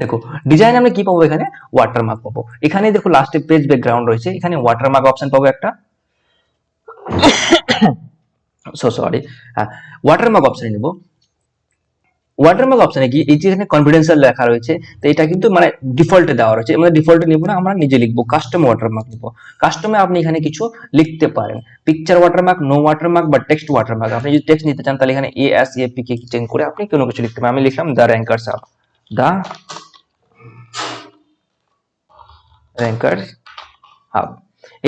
দেখো ডিজাইন আমরা কি পাবো, এখানে ওয়াটারমার্ক পাবো। এখানে দেখো লাস্টে পেজ ব্যাকগ্রাউন্ড রয়েছে, এখানে ওয়াটারমার্ক অপশন পাবো একটা, সো সরি, ওয়াটারমার্ক অপশনে নিব। ওয়াটারমার্ক অপশনে কি এই যে এখানে কনফিডেন্সিয়াল লেখা রয়েছে, তো এটা কিন্তু মানে ডিফল্টে দেওয়া রয়েছে, আমরা ডিফল্টে নিব না, আমরা নিজে লিখবো, কাস্টম ওয়াটারমার্ক নিব। কাস্টমে আপনি এখানে কিছু লিখতে পারেন, পিকচার ওয়াটারমার্ক, নো ওয়াটারমার্ক বা টেক্সট ওয়াটারমার্ক। আপনি যদি টেক্সট নিতে চান তাহলে এখানে ASAP কে চেঞ্জ করে আপনি কোনো কিছু লিখতে পারেন। আমি লিখলাম the rankers hub, the rankers hub.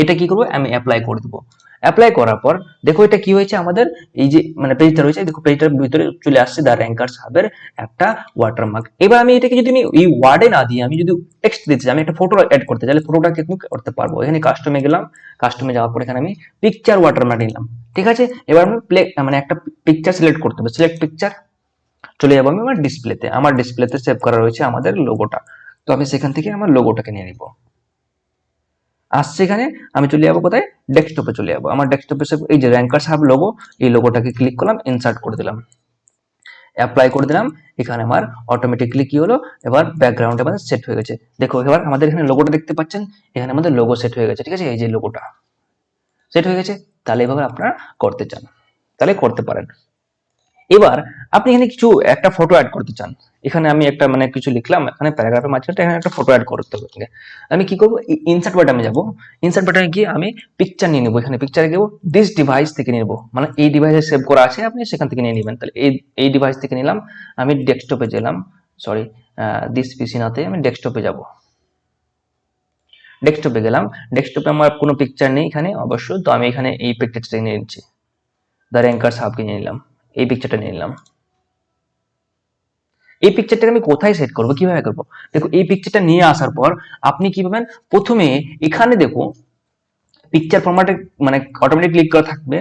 এটা কি করবো, আমি অ্যাপ্লাই করে দেবো। অ্যাপ্লাই করার পর দেখো এটা কি হয়েছে, আমাদের এই যে মানে পেজটা রয়েছে, দেখো পেজটার ভিতরে চলে আসছে দ্য র্যাঙ্কার্স হাবের একটা ওয়াটারমার্ক। এবার আমি এটাকে যদি আমি এই ওয়ার্ডে না দিয়ে আমি যদি টেক্সট দিতে চাই, আমি একটা ফটো অ্যাড করতে চাইলে ফটোটাকে কিন্তু করতে পারবো। এখানে কাস্টমে গেলাম, কাস্টমে যাওয়ার পর এখানে আমি পিকচার ওয়াটারমার্ক নিলাম, ঠিক আছে। এবার আমি মানে একটা পিকচার সিলেক্ট করতে হবে, সিলেক্ট পিকচার, চলে যাবো আমি আমার ডিসপ্লেতে। আমার ডিসপ্লেতে সেভ করা রয়েছে আমাদের লোগোটা, তো আমি সেখান থেকে আমার লোগোটাকে নিয়ে নিবো। আসছে এখানে, আমি চলে যাবো কোথায়, ডেস্কটপে চলে যাবো। আমার ডেস্কটপে এই যে র্যাঙ্কার্স হাব লোগো, এই লোগোটাকে ক্লিক করলাম, ইনসার্ট করে দিলাম, অ্যাপ্লাই করে দিলাম। এখানে আমার অটোমেটিকলি কি হলো, এবার ব্যাকগ্রাউন্ড আমাদের সেট হয়ে গেছে। দেখো এবার আমাদের এখানে লোগোটা দেখতে পাচ্ছেন, এখানে আমাদের লোগো সেট হয়ে গেছে, ঠিক আছে, এই যে লোগোটা সেট হয়ে গেছে। তাহলে এভাবে আপনারা করতে চান তাহলে করতে পারেন। এবার আপনি এখানে কিছু একটা ফটো অ্যাড করতে চান, এখানে আমি একটা মানে কিছু লিখলাম, এখানে প্যারাগ্রাফের মাঝখানে এখানে একটা ফটো অ্যাড করতে হবে। আমি কি করবো, ইনসার্ট বাটনে যাবো, ইনসার্ট বাটনে গিয়ে আমি পিকচার নিয়ে নেবো। এখানে পিকচারে গিয়ে দিস ডিভাইস থেকে নিয়ে নেবো, মানে এই ডিভাইসে সেভ করা আছে আপনি সেখান থেকে নিয়ে নেবেন। তাহলে এই ডিভাইস থেকে নিলাম, আমি ডেস্কটপে গেলাম, সরি দিস পিসি নাতে আমি ডেস্কটপে যাব। ডেস্কটপে গেলাম, ডেস্কটপে আমার কোনো পিকচার নেই এখানে অবশ্য, তো আমি এখানে এই পিকচারটা নিয়ে নিচ্ছি, দ্য র্যাঙ্কার্স হাবকে নিয়ে নিলাম, এই পিকচারটা নিয়ে নিলাম। এই পিকচারটাকে আমি কোথায় সেট করবো, কিভাবে করবো, দেখো এই পিকচারটা নিয়ে আসার পর আপনি কি পাবেন, প্রথমে এখানে দেখো পিকচার ফরম্যাটে মানে অটোমেটিক ক্লিক করা থাকবে,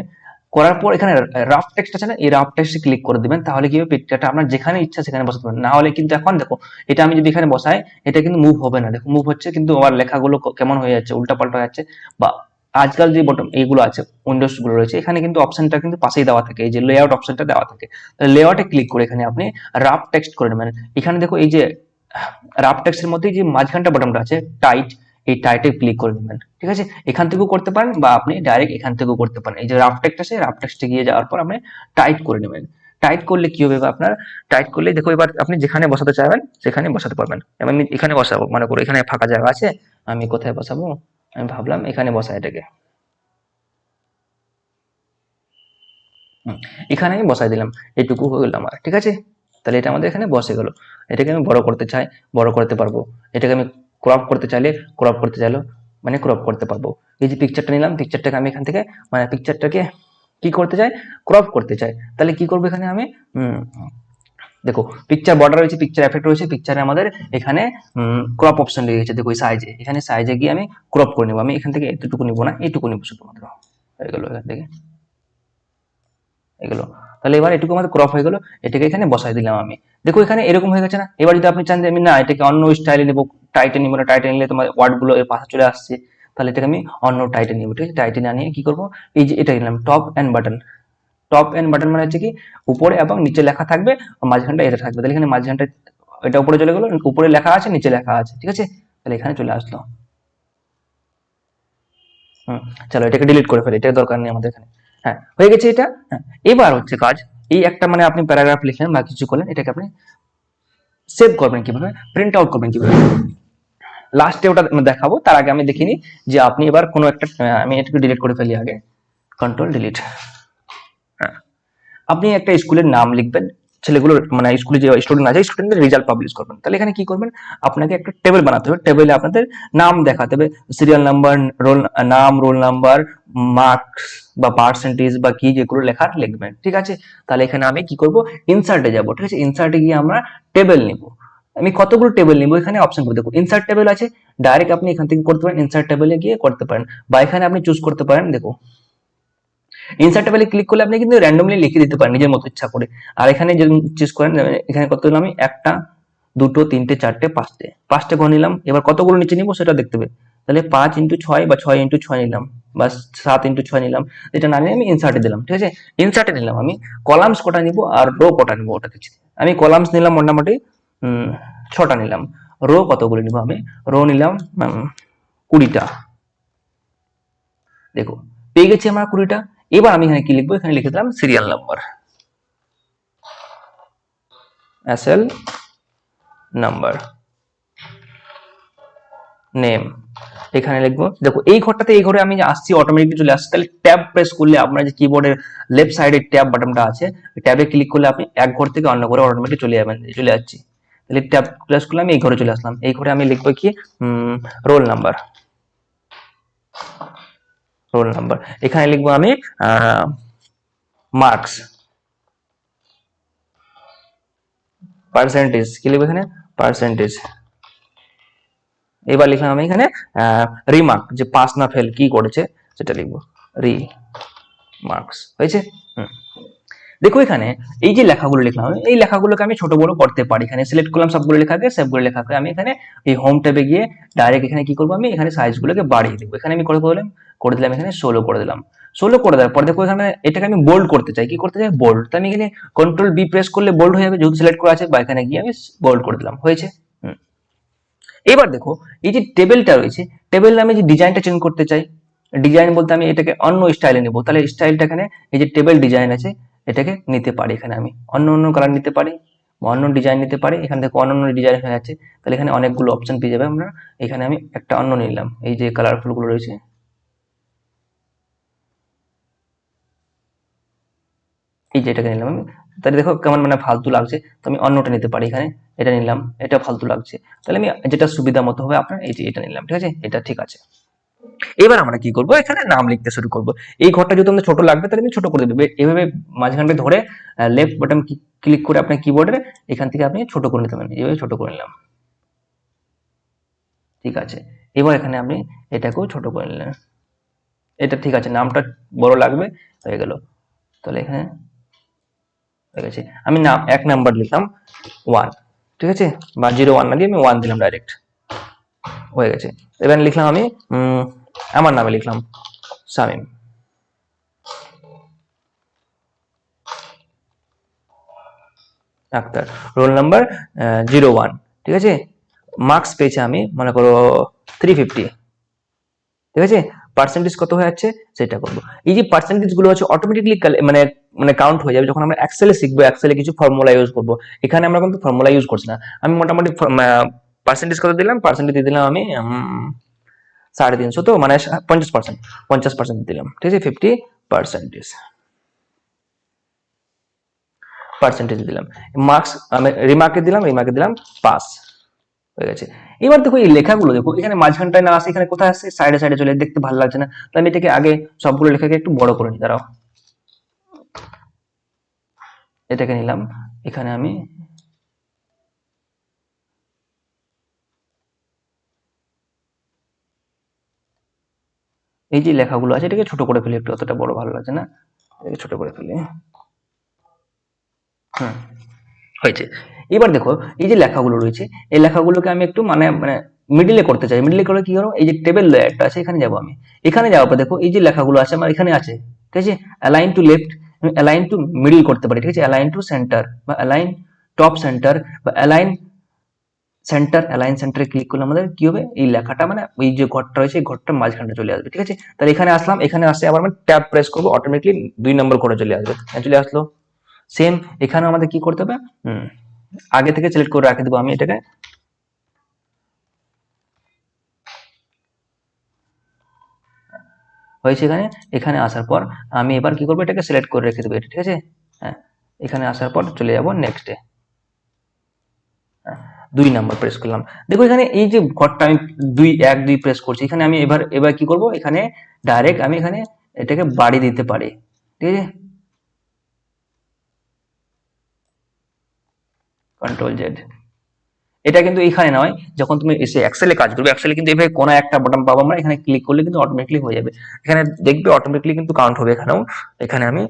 করার পর এখানে রাফ টেক্সট আছে না, এই রাফ টেক্সটে ক্লিক করে দিবেন, তাহলে কি হবে পিকচারটা আপনার যেখানে ইচ্ছা সেখানে বসাতে পারবেন। না হলে কিন্তু এখন দেখো এটা আমি যদি এখানে বসাই, এটা কিন্তু মুভ হবে না, দেখো মুভ হচ্ছে কিন্তু আবার লেখাগুলো কেমন হয়ে যাচ্ছে, উল্টাপাল্টা হয়ে যাচ্ছে। বা আজকাল যে বটন এইগুলো আছে উইন্ডোজ গুলো রয়েছে, এখানে কিন্তু অপশনটা কিন্তু পাশেই দেওয়া থাকে, এই যে লেআউট অপশনটা দেওয়া থাকে, তাহলে লেআউটে ক্লিক করে এখানে আপনি রাফ টেক্সট করে নেবেন। এখানে দেখো এই যে রাফ টেক্সটের মধ্যে যে মাঝখানটা বটনটা আছে টাইট, এই টাইটে ক্লিক করে নেবেন, ঠিক আছে। এখান থেকেও করতে পারেন বা আপনি ডাইরেক্ট এখান থেকেও করতে পারেন। এই যে রাফ টেক্সট আছে, রাফ টেক্সটে গিয়ে যাওয়ার পর আপনি টাইট করে নেবেন। টাইট করলে কি হবে, আপনার টাইট করলে দেখো এবার আপনি যেখানে বসাতে চাইবেন সেখানে বসাতে পারবেন। আমি এখানে বসাবো, মনে করো এখানে ফাঁকা জায়গা আছে, আমি কোথায় বসাবো, আমি ভাবলাম এখানে বসা এটাকে, এখানে আমি বসাই দিলাম, এটুকু হয়ে গেল আমার, ঠিক আছে। তাহলে এটা আমাদের এখানে বসে গেল। এটাকে আমি বড় করতে চাই, বড় করতে পারবো। এটাকে আমি ক্রপ করতে চাইলে ক্রপ করতে চাইলো মানে ক্রপ করতে পারবো। এই যে পিকচারটা নিলাম, পিকচারটাকে আমি এখান থেকে মানে পিকচারটাকে কি করতে চাই, ক্রপ করতে চাই, তাহলে কি করবো এখানে আমি দেখো পিকচার বর্ডার রয়েছে, পিকচার এফেক্ট রয়েছে, পিকচারে আমাদের এখানে ক্রপ অপশন রয়েছে, দেখো সাইজে, এখানে সাইজে গিয়ে আমি ক্রপ করে নেবো। আমি এখান থেকে এতটুকু নিবো না, এইটুকু নিবো শুধুমাত্র, হয়ে গেল এখান থেকে এগুলো। তাহলে এবার এটুকু আমাদের ক্রপ হয়ে গেল, এটাকে এখানে বসাই দিলাম আমি। দেখো এখানে এরকম হয়ে গেছে না। এবার যদি আপনি চান যে আমি না এটাকে অন্য স্টাইলে নেবো, টাইটে নিবো না, টাইটে নিলে তোমার ওয়ার্ড গুলো এর পাশে চলে আসছে, তাহলে এটাকে আমি অন্য টাইটে নিবো, ঠিক আছে। টাইটে না নিয়ে কি করবো, এই যে এটা নিলাম top end button. Top end button মানে হচ্ছে কি উপরে এবং নিচে লেখা থাকবে, মাঝখানটা এটা থাকবে। তাহলে এখানে মাঝখানটা এটা উপরে চলে গেলো, উপরে লেখা আছে নিচে লেখা আছে, ঠিক আছে। তাহলে এখানে চলে আসলো। চলো এটাকে ডিলিট করে ফেলি, এটার দরকার নেই আমাদের এখানে। হ্যাঁ হয়ে গেছে এটা। হ্যাঁ, এবার হচ্ছে কাজ, এই একটা মানে আপনি প্যারাগ্রাফ লিখলেন বা কিছু করলেন, এটাকে আপনি সেভ করবেন কিভাবে, প্রিন্ট আউট করবেন কিভাবে, লাস্টে ওটা দেখাবো। তার আগে আমি দেখিনি যে আপনি এবার কোনো একটা আমি এটাকে ডিলিট করে ফেলি আগে, কন্ট্রোল ডিলিট। হ্যাঁ, আপনি একটা স্কুলের নাম লিখবেন, ছেলেগুলোর মানে স্কুলে যে স্টুডেন্ট আছে স্টুডেন্টের রেজাল্ট পাবলিশ করবেন। তাহলে এখানে কি করবেন, আপনাকে একটা টেবিল বানাতে হবে, টেবিলে আপনাদের নাম দেখাতে হবে, সিরিয়াল নাম্বার, রোল নাম, রোল নাম্বার, মার্কস বা পার্সেন্টেজ বা কি যেগুলো লেখার লিখবেন, ঠিক আছে। তাহলে এখানে আমি কি করব, ইনসার্টে যাব, ঠিক আছে। ইনসার্টে গিয়ে আমরা টেবিল নিব, আমি কতগুলো টেবিল নিব এখানে অপশন করে দেখো ইনসার্ট টেবিল আছে, ডাইরেক্ট আপনি এখান থেকে করতে পারেন, ইনসার্ট টেবিলে গিয়ে করতে পারেন, বা এখানে আপনি চুজ করতে পারেন। দেখো ইনসার্ট টেবিলে ক্লিক করলে আপনি কিন্তু র্যান্ডমলি লিখে দিতে পারেন নিজের মতো ইচ্ছা করে। আর এখানে যদি চুজ করেন, এখানে কত নিলাম আমি, একটা, দুটো, তিনটে, চারটে, পাঁচটে ঘর নিলাম। এবার কতগুলো নিচে নিব সেটা দেখতে হবে, তাহলে 5x6 বা 6x6 নিলাম, বা 7x6 নিলাম। এটা না নিয়ে আমি ইনসার্টে দিলাম, ঠিক আছে। ইনসার্টে নিলাম আমি কলামস কটা নিব আর রো কটা নিব ওটা দিচ্ছি। আমি কলামস নিলাম মোটামুটি 6টা নিলাম। রো কতগুলো নিব আমি? রো নিলাম 20টা। দেখো পেয়ে গেছি আমরা 20টা। এবার আমি এখানে কি লিখবো? এখানে লিখে দিলাম serial number, SL number, name এখানে লিখবো। দেখো এই ঘরটাতে, এই ঘরে আমি আসছি অটোমেটিকলি চলে আসছে। তাহলে ট্যাব প্রেস করলে আপনার যে কিবোর্ডের লেফট সাইডে ট্যাব বাটনটা আছে, ট্যাবে ক্লিক করলে আপনি এক ঘর থেকে অন্য ঘরে অটোমেটিক চলে যাচ্ছি। তাহলে ট্যাব প্রেস করলে আমি এই ঘরে চলে আসলাম। এই ঘরে আমি লিখবো কি? Roll number, roll number. এখানে লিখবো আমি মার্কস, পার্সেন্টেজ। কি লিখবো এখানে? পার্সেন্টেজ। এবার লিখলাম আমি এখানে রিমার্ক, যে পাস না ফেল কি করেছে সেটা লিখবো, রিমার্কস। হয়েছে? দেখো এখানে এই যে লেখাগুলো লিখলাম, এই লেখাগুলোকে আমি ছোট বড় করতে পারি। এখানে সিলেক্ট করলাম সবগুলো লেখাকে, সবগুলো লেখাকে আমি এখানে এই হোম ট্যাবে গিয়ে ডাইরেক্ট এখানে কি করবো? আমি এখানে সাইজগুলোকে বাড়িয়ে দেবো। এখানে আমি করে দিলাম এখানে 16 করে দিলাম। 16 করে দেওয়ার পর দেখো এখানে এটাকে আমি বোল্ড করতে চাই। কি করতে চাই? বোল্ড। তো আমি এখানে কন্ট্রোল বি প্রেস করলে বোল্ড হয়ে যাবে, যেহেতু সিলেক্ট করা আছে। বা এখানে গিয়ে আমি বোল্ড করে দিলাম। হয়েছে? এবার দেখো এই যে টেবিলটা রয়েছে, টেবিলে আমি যে ডিজাইনটা চেঞ্জ করতে চাই, ডিজাইন বলতে আমি এটাকে অন্য স্টাইলে নেবো। তাহলে স্টাইলটা এখানে এই যে টেবিল ডিজাইন আছে, এটাকে নিতে পারি। এখানে আমি অন্য অন্য কালার নিতে পারি, অন্য ডিজাইন নিতে পারি। এখান থেকে অন্য অন্য ডিজাইন হয়ে যাচ্ছে। তাহলে এখানে অনেকগুলো অপশন পেয়ে যাবে আমরা। এখানে আমি একটা অন্য নিলাম, এই যে কালারফুল গুলো রয়েছে, এই যে এটাকে নিলাম আমি। তাহলে দেখো কেমন মানে ফালতু লাগছে, তো আমি অন্যটা নিতে পারি। এখানে এটা নিলাম, এটা ফালতু লাগছে। তাহলে আমি যেটা সুবিধা মতো হবে আপনার, এই যে এটা নিলাম। ঠিক আছে? এটা ঠিক আছে। এবার আমরা কি করব? এখানে নাম লিখতে শুরু করব। এই ঘরটা যদি আমাদের ছোট লাগবে তাহলে আমি ছোট করে দেবো। এভাবে মাঝখানটা ধরে লেফট বাটন ক্লিক করে আপনার কিবোর্ডের এখান থেকে আপনি ছোট করে নিতে পারেন। এইভাবে ছোট করে নিলাম। ঠিক আছে। এবার এখানে আপনি এটাকেও ছোট করে নিলেন। এটা ঠিক আছে, নামটা বড় লাগবে, হয়ে গেল। তাহলে এখানে হয়ে গেছে। আমি নাম 1 নাম্বার লিখলাম 1। ঠিক আছে? বা 01 না দিয়ে আমি 1 দিলাম ডাইরেক্ট। হয়ে গেছে। এবার লিখলাম আমি আমার নামে লিখলাম শামীম আক্তার, রোল নাম্বার 01। ঠিক আছে? মার্কস পেয়েছি আমি মনে করো 350। ঠিক আছে? পার্সেন্টেজ কত হয়ে যাচ্ছে সেটা করবো। এই যে পার্সেন্টেজ গুলো আছে অটোমেটিকলি মানে মানে কাউন্ট হয়ে যাবে যখন আমরা এক্সেলে শিখবো, এক্সেলে কিছু ফর্মুলা ইউজ করবো। এখানে আমরা কিন্তু ফর্মুলা ইউজ করছি না। আমি মোটামুটি পার্সেন্টেজ কত দিলাম? পার্সেন্টেজ দিয়ে দিলাম আমি 350, তো মানে 50%, 50% দিলাম। ঠিক আছে? 50% পার্সেন্টেজ দিলাম। মার্কস আমি রিমার্কে দিলাম পাস। হয়ে গেছে। এবার দেখো এই লেখাগুলো, দেখো এখানে মাঝখানটায় না আসে, এখানে কোথায় আসছে? সাইডে সাইডে চলে, দেখতে ভালো লাগছে না। তো আমি এটাকে আগে সবগুলো লেখাকে একটু বড় করে নিই। দাঁড়াও, এটাকে নিলাম। এখানে আমি এই যে লেখাগুলো আছে এটাকে ছোট করে ফেলি একটু, অতটা বড় ভালো লাগছে না, এটাকে ছোট করে ফেলি। হয়েছে। এবার দেখো এই যে লেখাগুলো রয়েছে, এই লেখাগুলোকে আমি একটু মানে মানে মিডিলে করতে চাই। মিডিলে করে কি করবো? এই যে টেবিল লেয়ারটা আছে এখানে যাবো আমি। এখানে যাওয়ার পর দেখো এই যে লেখাগুলো আছে আমার এখানে আছে। ঠিক আছে? Align to left, align two middle করতে পারি। ঠিক আছে? অ্যালাইন টু সেন্টার বা অ্যালাইন টপ সেন্টার বা অ্যালাইন সেন্টার। অ্যালাইন সেন্টারে ক্লিক করলে আমাদের কি হবে? এই লেখাটা মানে ওই যে ঘরটা রয়েছে এই ঘরটা মাঝখানটা চলে আসবে। ঠিক আছে? তাহলে এখানে আসলাম, এখানে আসে আবার আমি ট্যাব প্রেস করবো, অটোমেটিকলি 2 নম্বর ঘরে চলে আসবে। চলে আসলো। সেম এখানে আমাদের কি করতে হবে? আগে থেকে সিলেক্ট করে রাখে দেবো আমি এটাকে। হয়েছে। এখানে এখানে আসার পর আমি এবার কি করবো? এটাকে সিলেক্ট করে রেখে দেবো। ঠিক আছে? হ্যাঁ, এখানে আসার পর চলে যাব নেক্সটে। 2 নাম্বার প্রেস করলাম। দেখো এখানে এই যে ঘরটা আমি 2 প্রেস করছি, এখানে আমি এবার এবার কি করব? এখানে ডাইরেক্ট আমি এখানে এটাকে বাড়ি দিতে পারি। ঠিক আছে? Control Z. এটা কিন্তু এখানে নয়, যখন তুমি এসে এক্সেলে কাজ করবে, এক্সেলে কিন্তু এভাবে কোনো একটা বাটন পাবো আমরা, এখানে ক্লিক করলে কিন্তু অটোমেটিকলি হয়ে যাবে। এখানে দেখবে অটোমেটিকলি কিন্তু কাউন্ট হবে। এখানেও এখানে আমি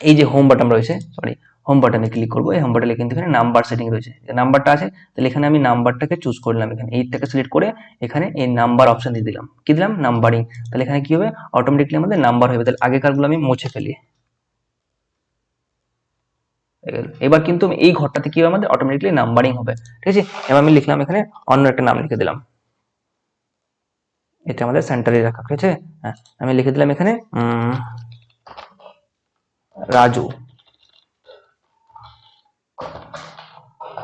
এই যে হোম বাটন রয়েছে, সরি, হোম বাটনে ক্লিক করবো। এই হোম বাটনে কিন্তু এখানে নাম্বার সেটিং রয়েছে, নাম্বারটা আছে। তাহলে এখানে আমি নাম্বারটাকে চুজ করলাম, এখানে এইটাকে সিলেক্ট করে এখানে এই নাম্বার অপশন দিয়ে দিলাম। কি দিলাম? নাম্বারিং। তাহলে এখানে কি হবে? অটোমেটিকলি আমাদের নাম্বার হবে। তাহলে আগেকার গুলো আমি মুছে ফেলি। এবার কিন্তু আমি এই ঘরটাতে কি হবে, আমাদের অটোমেটিকলি নাম্বারিং হবে। ঠিক আছে, এবার আমি লিখলাম এখানে অন্য একটা নাম লিখে দিলাম, এটা আমাদের সেন্টারে রাখা। ঠিক আছে, হ্যাঁ আমি লিখে দিলাম এখানে রাজু,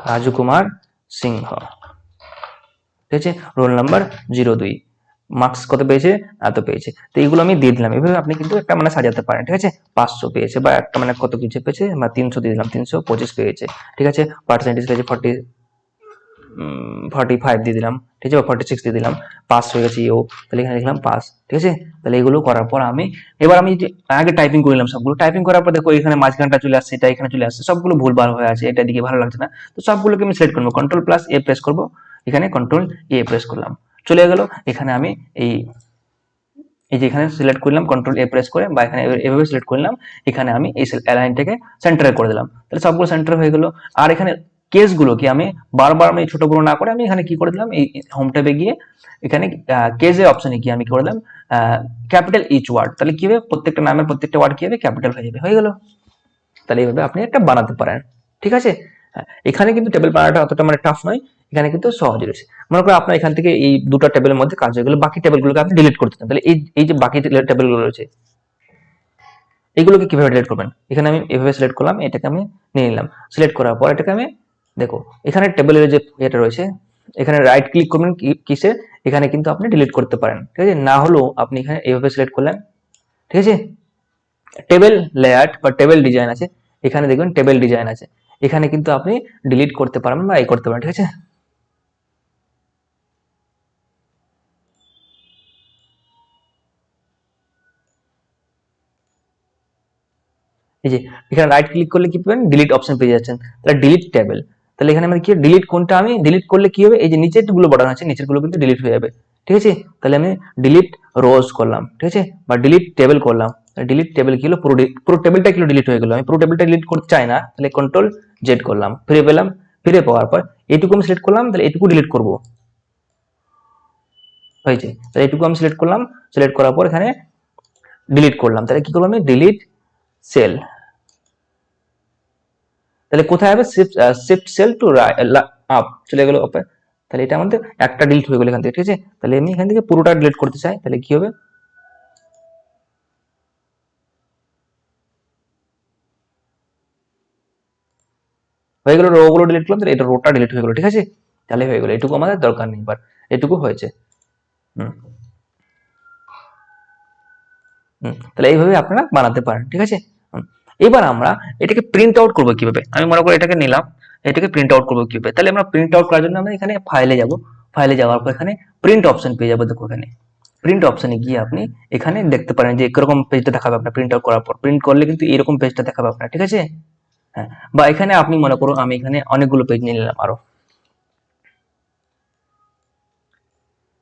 রাজু কুমার সিংহ। ঠিক আছে, রোল নাম্বার 02, মার্কস কত পেয়েছে, এত পেয়েছে। তো এইগুলো আমি দিয়ে দিলাম। এভাবে আপনি কিন্তু একটা মানে সাজাতে পারেন। ঠিক আছে, 500 পেয়েছে বা একটা মানে কত কিছু পেয়েছে, বা 300 দিয়ে দিলাম, 325 পেয়েছে। ঠিক আছে, পার্সেন্টেজ পেয়েছে 45 দিয়ে দিলাম। ঠিক আছে, বা 46 দিয়ে দিলাম, পাস হয়ে গেছে ইও। তাহলে এখানে লিখলাম পাস। ঠিক আছে, তাহলে এগুলো করার পর এবার আমি যে আগে টাইপিং করে নিলাম সবগুলো, টাইপিং করার পর দেখো এখানে মাঝখানটা চলে আসছে, এটা এখানে চলে আসছে, সবগুলো ভুলভাল হয়ে আছে, এটা দিকে ভালো লাগছে না। তো সবগুলোকে আমি সিলেক্ট করবো, কন্ট্রোল+A প্রেস করবো, এখানে কন্ট্রোল+A প্রেস করলাম, চলে গেল। এখানে আমি এই এই যে এখানে সিলেক্ট করলাম কন্ট্রোল+A প্রেস করে, বা এখানে এভাবে সিলেক্ট করলাম, এখানে আমি এই অ্যালাইনটাকে সেন্টারে করে দিলাম। তাহলে সবগুলো সেন্টার হয়ে গেল। আর এখানে কেসগুলোকে আমি বারবার আমি ছোট বড় না করে আমি এখানে কি করে দিলাম, এই হোম ট্যাবে গিয়ে এখানে কেসের অপশনে গিয়ে আমি কি করে দিলাম, ক্যাপিটাল ইচ ওয়ার্ড। তাহলে কি হবে, প্রত্যেকটা নামের প্রত্যেকটা ওয়ার্ড কি হবে, ক্যাপিটাল হয়ে যাবে, হয়ে গেল। তাহলে এইভাবে আপনি একটা বানাতে পারেন। ঠিক আছে, এখানে কিন্তু টেবিল বানানোটা অতটা মানে টাফ নয়, এখানে কিন্তু সহজ রয়েছে। মনে করো আপনার এখান থেকে এই দুটো টেবিলের মধ্যে কাজ হয়ে গেলো, বাকি টেবিলগুলোকে আপনি ডিলিট করতে চান, তাহলে এই যে বাকি টেবিলগুলো রয়েছে এগুলোকে কিভাবে ডিলিট করবেন, এখানে আমি এভাবে সিলেক্ট করলাম, এটাকে আমি নিয়ে নিলাম। সিলেক্ট করার পর এটাকে আমি দেখো এখানে টেবিলের যে এটা রয়েছে, এখানে রাইট ক্লিক করবেন কিসে, এখানে কিন্তু আপনি ডিলিট করতে পারেন। ঠিক আছে, না হলেও আপনি এখানে এইভাবে সিলেক্ট করলেন। ঠিক আছে, টেবিল লেআউট বা টেবিল ডিজাইন আছে, এখানে দেখবেন টেবিল ডিজাইন আছে, এখানে কিন্তু আপনি ডিলিট করতে পারবেন বা এই করতে পারেন। ঠিক আছে, এই যে এখানে রাইট ক্লিক করলে কি পাবেন, ডিলিট অপশন পেয়ে যাচ্ছেন, তাহলে ডিলিট টেবিল। তাহলে এখানে আমাদের কি ডিলিট কোনটা, আমি ডিলিট করলে কি হবে, এই যে নিচের গুলো বাটন আছে নিচের গুলো কিন্তু ডিলিট হয়ে যাবে। ঠিক আছে, তাহলে আমি ডিলিট রোজ করলাম। ঠিক আছে, বা ডিলিট টেবিল করলাম, ডিলিট টেবিল কি হলো, পুরো টেবিলটা কি ডিলিট হয়ে গেল। আমি পুরো টেবিলটা ডিলিট করতে চাই না, তাহলে কন্ট্রোল Z করলাম, ফিরে পেলাম। ফিরে পাওয়ার পর এইটুকু আমি সিলেক্ট করলাম, তাহলে এইটুকু ডিলিট করবো, হয়েছে। তাহলে এইটুকু আমি সিলেক্ট করলাম, সিলেক্ট করার পর এখানে ডিলিট করলাম, তাহলে কি করবো আমি, ডিলিট সেল। তাহলে কোথায় হবে, শিফট সেল টু আপ চলে গেল আপে। তাহলে এটা আমাদের একটা ডিলিট হয়ে গেল এখান থেকে। ঠিক আছে, তাহলে আমি এখান থেকে পুরোটা ডিলিট করতে চাই, তাহলে কি হবে, হয়ে গেল, রো গুলো ডিলিট করলাম, তাহলে এটা রোটা ডিলিট হয়ে গেল। ঠিক আছে, তাহলে হয়ে গেল, এটুকু আমাদের দরকার নেই, এবার এটুকু হয়েছে। হুম তাহলে এইভাবে আপনারা বানাতে পারেন। ঠিক আছে, এবার আমরা এটাকে প্রিন্ট আউট করবো কিভাবে, আমি মনে করি এটাকে নিলাম, এটাকে প্রিন্ট আউট করবো কিভাবে। তাহলে আমরা প্রিন্ট আউট করার জন্য আমরা এখানে ফাইলে যাব, ফাইলে যাওয়ার পর এখানে প্রিন্ট অপশন পেয়ে যাবো। দেখো এখানে প্রিন্ট অপশনে গিয়ে আপনি এখানে দেখতে পারেন যে এরকম পেজটা দেখাবে আপনার প্রিন্ট আউট করার পর, প্রিন্ট করলে কিন্তু এরকম পেজটা দেখাবে আপনার। ঠিক আছে, হ্যাঁ, বা এখানে আপনি মনে করুন আমি এখানে অনেকগুলো পেজ নিয়ে নিলাম, আরো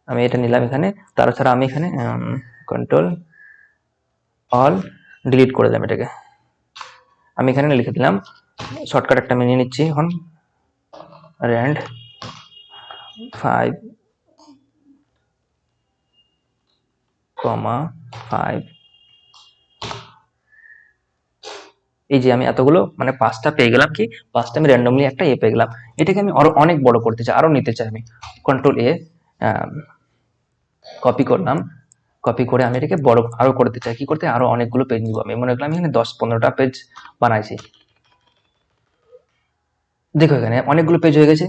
আমি এটা নিলাম এখানে, তাছাড়া আমি এখানে কন্ট্রোল অল ডিলিট করে দিলাম এটাকে। আমি এখানে লিখে দিলাম শর্টকাট একটা আমি নিয়ে নিচ্ছি এখন, র্যান্ড 5,5, এই যে আমি এতগুলো মানে 5টা পেয়ে গেলাম, কি 5টা আমি র্যান্ডমলি একটা পেয়ে গেলাম। এটাকে আমি আরো অনেক বড় করতে চাই, আরো নিতে চাই, আমি কন্ট্রোল+A কপি করলাম, কপি করে আমি এটাকে বড় আরো করতে চাই, কি করতে, আরো অনেকগুলো পেজ নিব। আমি মনে করলাম এখানে 10-15টা পেজ বানাইছি, দেখো এখানে অনেকগুলো পেজ হয়ে গেছে।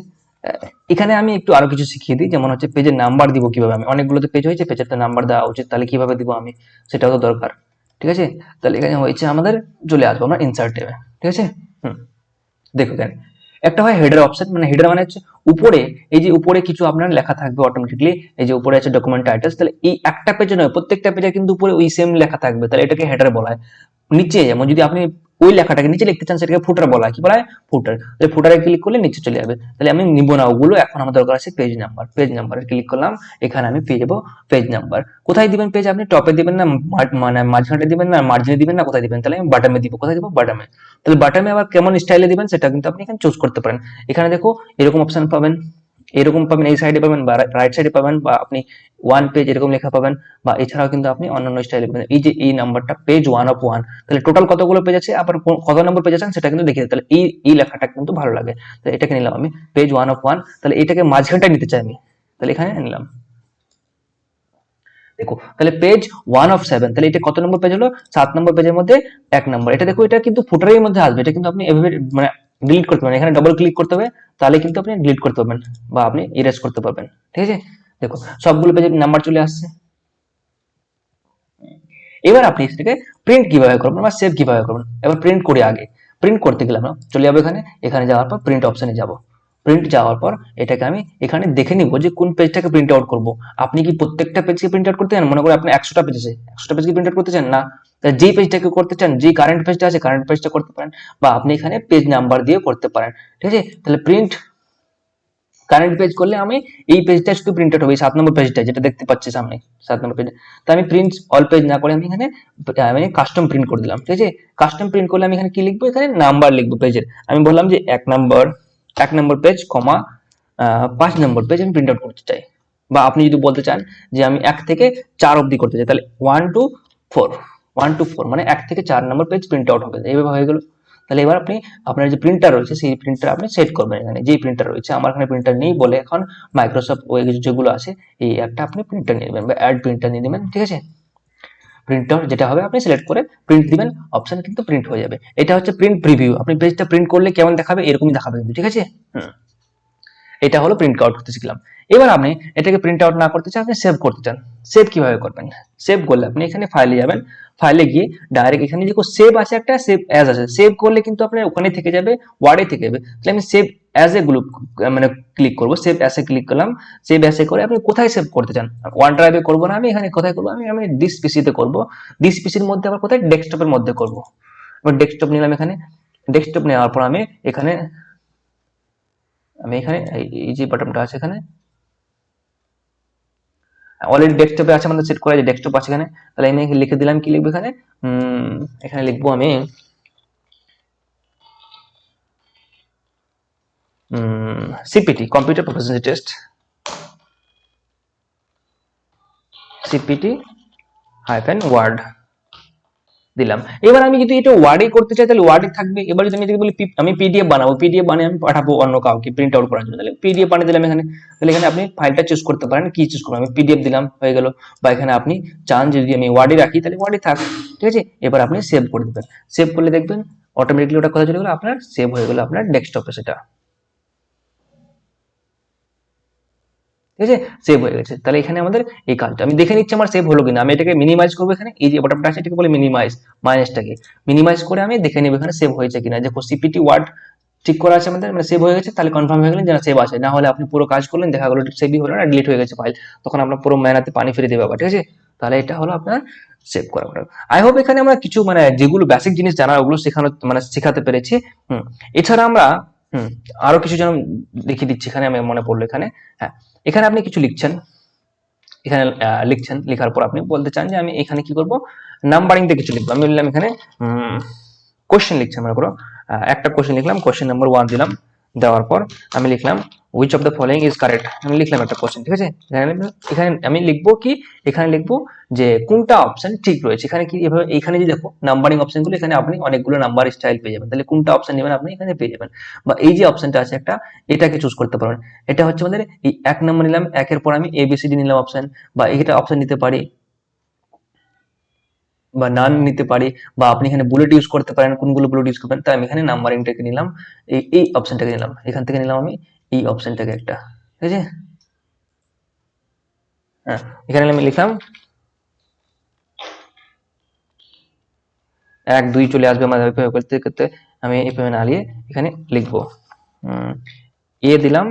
এখানে আমি একটু আরো কিছু শিখিয়ে দিই, যেমন হচ্ছে পেজের নাম্বার দিব কিভাবে, আমি অনেকগুলোতে পেজ হয়েছে, পেজের তো নাম্বার দেওয়া উচিত, তাহলে কিভাবে দিব আমি, সেটাও তো দরকার। ঠিক আছে, তাহলে এখানে হয়েছে আমাদের, চলে আসবো আমরা ইনসার্ট ট্যাবে। ঠিক আছে, দেখো এখানে একটা হয় হেডার অপশন, মানে হেডার মানে হচ্ছে উপরে, এই যে উপরে কিছু আপনার লেখা থাকবে অটোমেটিকলি, এই যে উপরে আছে ডকুমেন্ট টাইটেলস, তাহলে এই একটা পেজে নয় প্রত্যেকটা পেজে কিন্তু উপরে ওই সেম লেখা থাকবে, তাহলে এটাকে হেডার বলা হয়। নিচে যেমন যদি আপনি ওই লেখাটাকে নিচে লিখতে চান, সেটাকে ফুটার বলা হয়, কি বলা হয়, ফুটার। তাহলে ফুটারে ক্লিক করলে নিচে চলে যাবে, তাহলে আমি নিব না ওগুলো, এখন আমার দরকার আছে পেজ নাম্বার। পেজ নাম্বারে ক্লিক করলাম, এখানে আমি পেয়ে যাবো পেজ নাম্বার। কোথায় দিবেন পেজ, আপনি টপে দিবেন না, মানে মাঝখানে দিবেন না, মার্জিনে দিবেন না, কোথায় দিবেন, তাহলে আমি বাটামে দিব। কোথায় দিব, বাটামে। তাহলে বাটামে আবার কেমন স্টাইলে দিবেন সেটা কিন্তু আপনি এখানে চুজ করতে পারেন। এখানে দেখো এরকম অপশন পাবেন, এরকম পাবেন, এই সাইডে পাবেন বা রাইট সাইডে পাবেন, বা আপনি ওয়ান পেজ এরকম লেখা পাবেন, বা এছাড়াও কিন্তু আপনি অন্যান্য স্টাইলে পাবেন। এই যে এই নাম্বারটা পেজ 1 of 1, তাহলে টোটাল কতগুলো পেজ আছে, আবার কত নম্বর পেজ আছেন সেটা কিন্তু দেখিয়ে দেয়। তাহলে এই লেখাটা কিন্তু ভালো লাগে, তাহলে এটাকে নিলাম আমি পেজ 1 of 1। তাহলে এটাকে মাঝখানটা নিতে চাই আমি, তাহলে এখানে নিলাম। দেখো তাহলে পেজ 1 of 7, তাহলে এটা কত নম্বর পেজ হলো, 7 নম্বর পেজের মধ্যে 1 নম্বর। এটা দেখো এটা কিন্তু ফুটারের মধ্যে আসবে, এটা কিন্তু আপনি এভাবে মানে ডিলিট করতে পারেন, এখানে ডবল ক্লিক করতে হবে, তাহলে কিন্তু আপনি ডিলিট করতে পারবেন বা আপনি ইরেজ করতে পারবেন। ঠিক আছে, দেখো সবগুলো পেজের নাম্বার চলে আসছে। এবার আপনি এটাকে প্রিন্ট কিভাবে করবেন বা সেভ কিভাবে করবেন, এবার প্রিন্ট করি। আগে প্রিন্ট করতে গেলে আমরা চলে যাবো এখানে, এখানে যাওয়ার পর প্রিন্ট অপশনে যাব। প্রিন্ট যাওয়ার পর এটাকে আমি এখানে দেখে নিব যে কোন পেজটাকে প্রিন্ট আউট করবো। আপনি কি প্রত্যেকটা পেজকে প্রিন্ট আউট করতে চান? মনে করি আপনি 100টা পেজ আছে, 100টা পেজকে প্রিন্ট আউট করতে চান না, যেই পেজটাকে করতে চান, যে কারেন্ট পেজটা আছে কারেন্ট পেজটা করতে পারেন, বা আপনি এখানে পেজ নাম্বার দিয়ে করতে পারেন। ঠিক আছে, তাহলে প্রিন্ট কারেন্ট পেজ করলে আমি এই পেজটা শুধু প্রিন্ট আউট হবে, 7 নম্বর পেজটা যেটা দেখতে পাচ্ছি সামনে, 7 নম্বর পেজ। তো আমি প্রিন্ট অল পেজ না করে আমি এখানে আমি কাস্টম প্রিন্ট করে দিলাম। ঠিক আছে, কাস্টম প্রিন্ট করলে আমি এখানে কি লিখবো, এখানে নাম্বার লিখবো পেজের। আমি বললাম যে 1 নম্বর পেজ কমা 5 নম্বর পেজ আমি প্রিন্ট আউট করতে চাই। বা আপনি যদি বলতে চান যে আমি 1 থেকে 4 অব্দি করতে চাই, তাহলে 1 to 4 মানে 1 থেকে 4 নম্বর পেজ প্রিন্ট আউট হবে। এইভাবে হয়ে গেল। তাহলে এবার আপনি আপনার যে প্রিন্টার রয়েছে সেই প্রিন্টার আপনি সেট করবেন। এখানে যেই প্রিন্টার রয়েছে, আমার এখানে প্রিন্টার নেই বলে এখন মাইক্রোসফট ওয়েব যেগুলো আছে এই একটা আপনি প্রিন্টার নিয়ে নেবেন বা অ্যাড প্রিন্টার নিয়ে নেবেন। ঠিক আছে, প্রিন্টার যেটা হবে আপনি সিলেক্ট করে প্রিন্ট দিবেন, অপশন কিন্তু প্রিন্ট হয়ে যাবে। এটা হচ্ছে প্রিন্ট প্রিভিউ। আপনি পেজটা প্রিন্ট করলে কেমন দেখাবে, এরকমই দেখাবে কিন্তু। ঠিক আছে, এটা হলো প্রিন্ট আউট করতে শিখলাম। এবার আপনি এটাকে প্রিন্ট আউট না করতে চান, আপনি সেভ করতে চান, সেভ কিভাবে করবেন? সেভ করলে আপনি এখানে ফাইলে যাবেন, ফাইলে গিয়ে ডাইরেক্ট এখানে যে সেভ আছে একটা, সেভ অ্যাজ আছে, সেভ করলে কিন্তু আপনার ওখানে থেকে যাবে, ওয়ার্ডে থেকে যাবে। তাহলে আমি সেভ অ্যাজ এ গ্রুপ মানে ক্লিক করবো, সেভ অ্যাজ এ ক্লিক করলাম। সেভ অ্যাজ এ করে আপনি কোথায় সেভ করতে চান, ওয়ান ড্রাইভে করবো না, আমি এখানে কোথায় করবো, আমি দিস পিসিতে করবো। দিস পিসির মধ্যে আবার কোথায়, ডেস্কটপের মধ্যে করবো। এবার ডেস্কটপ নিলাম, এখানে ডেস্কটপ নেওয়ার পর আমি এখানে এই যে বাটনটা আছে এখানে অলরেডি ডেস্কটপে আছে, আমাদের সেট করা যে ডেস্কটপ আছে এখানে। তাহলে আমি লিখে দিলাম, কি লিখবো এখানে, এখানে লিখবো আমি CPT, computer proficiency test, CPT -word দিলাম। এবার আমি যদি এটা ওয়ার্ডে করতে চাই তাহলে ওয়ার্ডে থাকবে। এবার যদি আমি যদি বলি আমি পিডিএফ বানাবো, পিডিএফ বানিয়ে আমি পাঠাবো অন্য কাউকে প্রিন্ট আউট করার জন্য, তাহলে পিডিএফ বানিয়ে দিলাম এখানে। তাহলে এখানে আপনি ফাইলটা চুজ করতে পারেন, কি চুজ করবেন, আমি পিডিএফ দিলাম, হয়ে গেল। বা এখানে আপনি চান যদি আমি ওয়ার্ডে রাখি তাহলে ওয়ার্ডে থাক। ঠিক আছে, এবার আপনি সেভ করে দেবেন। সেভ করলে দেখবেন অটোমেটিকলি ওটা কোথায় চলে গেলো, আপনার সেভ হয়ে গেলো আপনার ডেস্কটপে সেটা। ঠিক আছে, সেভ হয়ে গেছে। তাহলে এখানে আমাদের এই কাজটা আমি দেখে নিচ্ছি আমার সেভ হলো কিনা। আমি এটাকে মিনিমাইজ করবো, এখানে এই যে বাটনটা আছে এটাকে বলে মিনিমাইজ, মাইনাসটাকে মিনিমাইজ করে আমি দেখে নেবো এখানে সেভ হয়েছে কিনা। দেখো সিপিটি ওয়ার্ড ঠিক করা আছে আমাদের, মানে সেভ হয়ে গেছে, তাহলে কনফার্ম হয়ে গেলেন যেন সেভ আছে। না হলে আপনি পুরো কাজ করলেন, দেখা গেলো সেভই হলো না, ডিলিট হয়ে গেছে ফাইল, তখন আপনার পুরো মেহনতে পানি ফিরে দেবে আবার। ঠিক আছে, তাহলে এটা হলো আপনার সেভ করা। আই হোপ এখানে আমরা কিছু মানে যেগুলো বেসিক জিনিস জানা ওগুলো শেখানো মানে শেখাতে পেরেছি। এছাড়া আমরা আরো কিছু যেন দেখিয়ে দিচ্ছি। এখানে আমি মনে পড়লো এখানে, হ্যাঁ এখানে আপনি কিছু লিখছেন, এখানে লিখছেন, লেখার পর আপনি বলতে চান যে আমি এখানে কি করব, নাম্বারিং দিয়ে কিছু লিখবো। আমি বললাম এখানে কোশ্চেন লিখছেন, মনে করো একটা কোশ্চেন লিখলাম, কোশ্চেন নাম্বার 1 দিলাম। দেওয়ার পর আমি লিখলাম which of the following is correct, আমি লিখলাম একটা কোশ্চেন। ঠিক আছে, এখানে আমি লিখবো কি, এখানে লিখবো যে কোনটা অপশন ঠিক রয়েছে। এখানে কি এভাবে, এখানে যে দেখো নাম্বারিং অপশন গুলো, এখানে আপনি অনেকগুলো নাম্বার স্টাইল পেয়ে যাবেন। তাহলে কোনটা অপশন নেবেন আপনি এখানে পেয়ে যাবেন। বা এই যে অপশনটা আছে একটা, এটাকে চুজ করতে পারবেন। এটা হচ্ছে আমাদের এই 1 নম্বর নিলাম, একের পর আমি এবিসিডি নিলাম অপশন, বা এটা অপশন নিতে পারি, বা নান নিতে পারি, বা আপনি এখানে বুলেট ইউজ করতে পারেন, কোনগুলো বুলেট ইউজ করবেন। তাই আমি এখানে নাম্বারিংটাকে নিলাম, এই অপশনটাকে নিলাম, এখান থেকে নিলাম আমি এই অপশনটাকে একটা। ঠিক আছে, হ্যাঁ এখানে আমি লিখলাম 1 2 চলে আসবে আমার করতে করতে। আমি এভাবে না নিয়ে এখানে লিখবো এ দিলাম,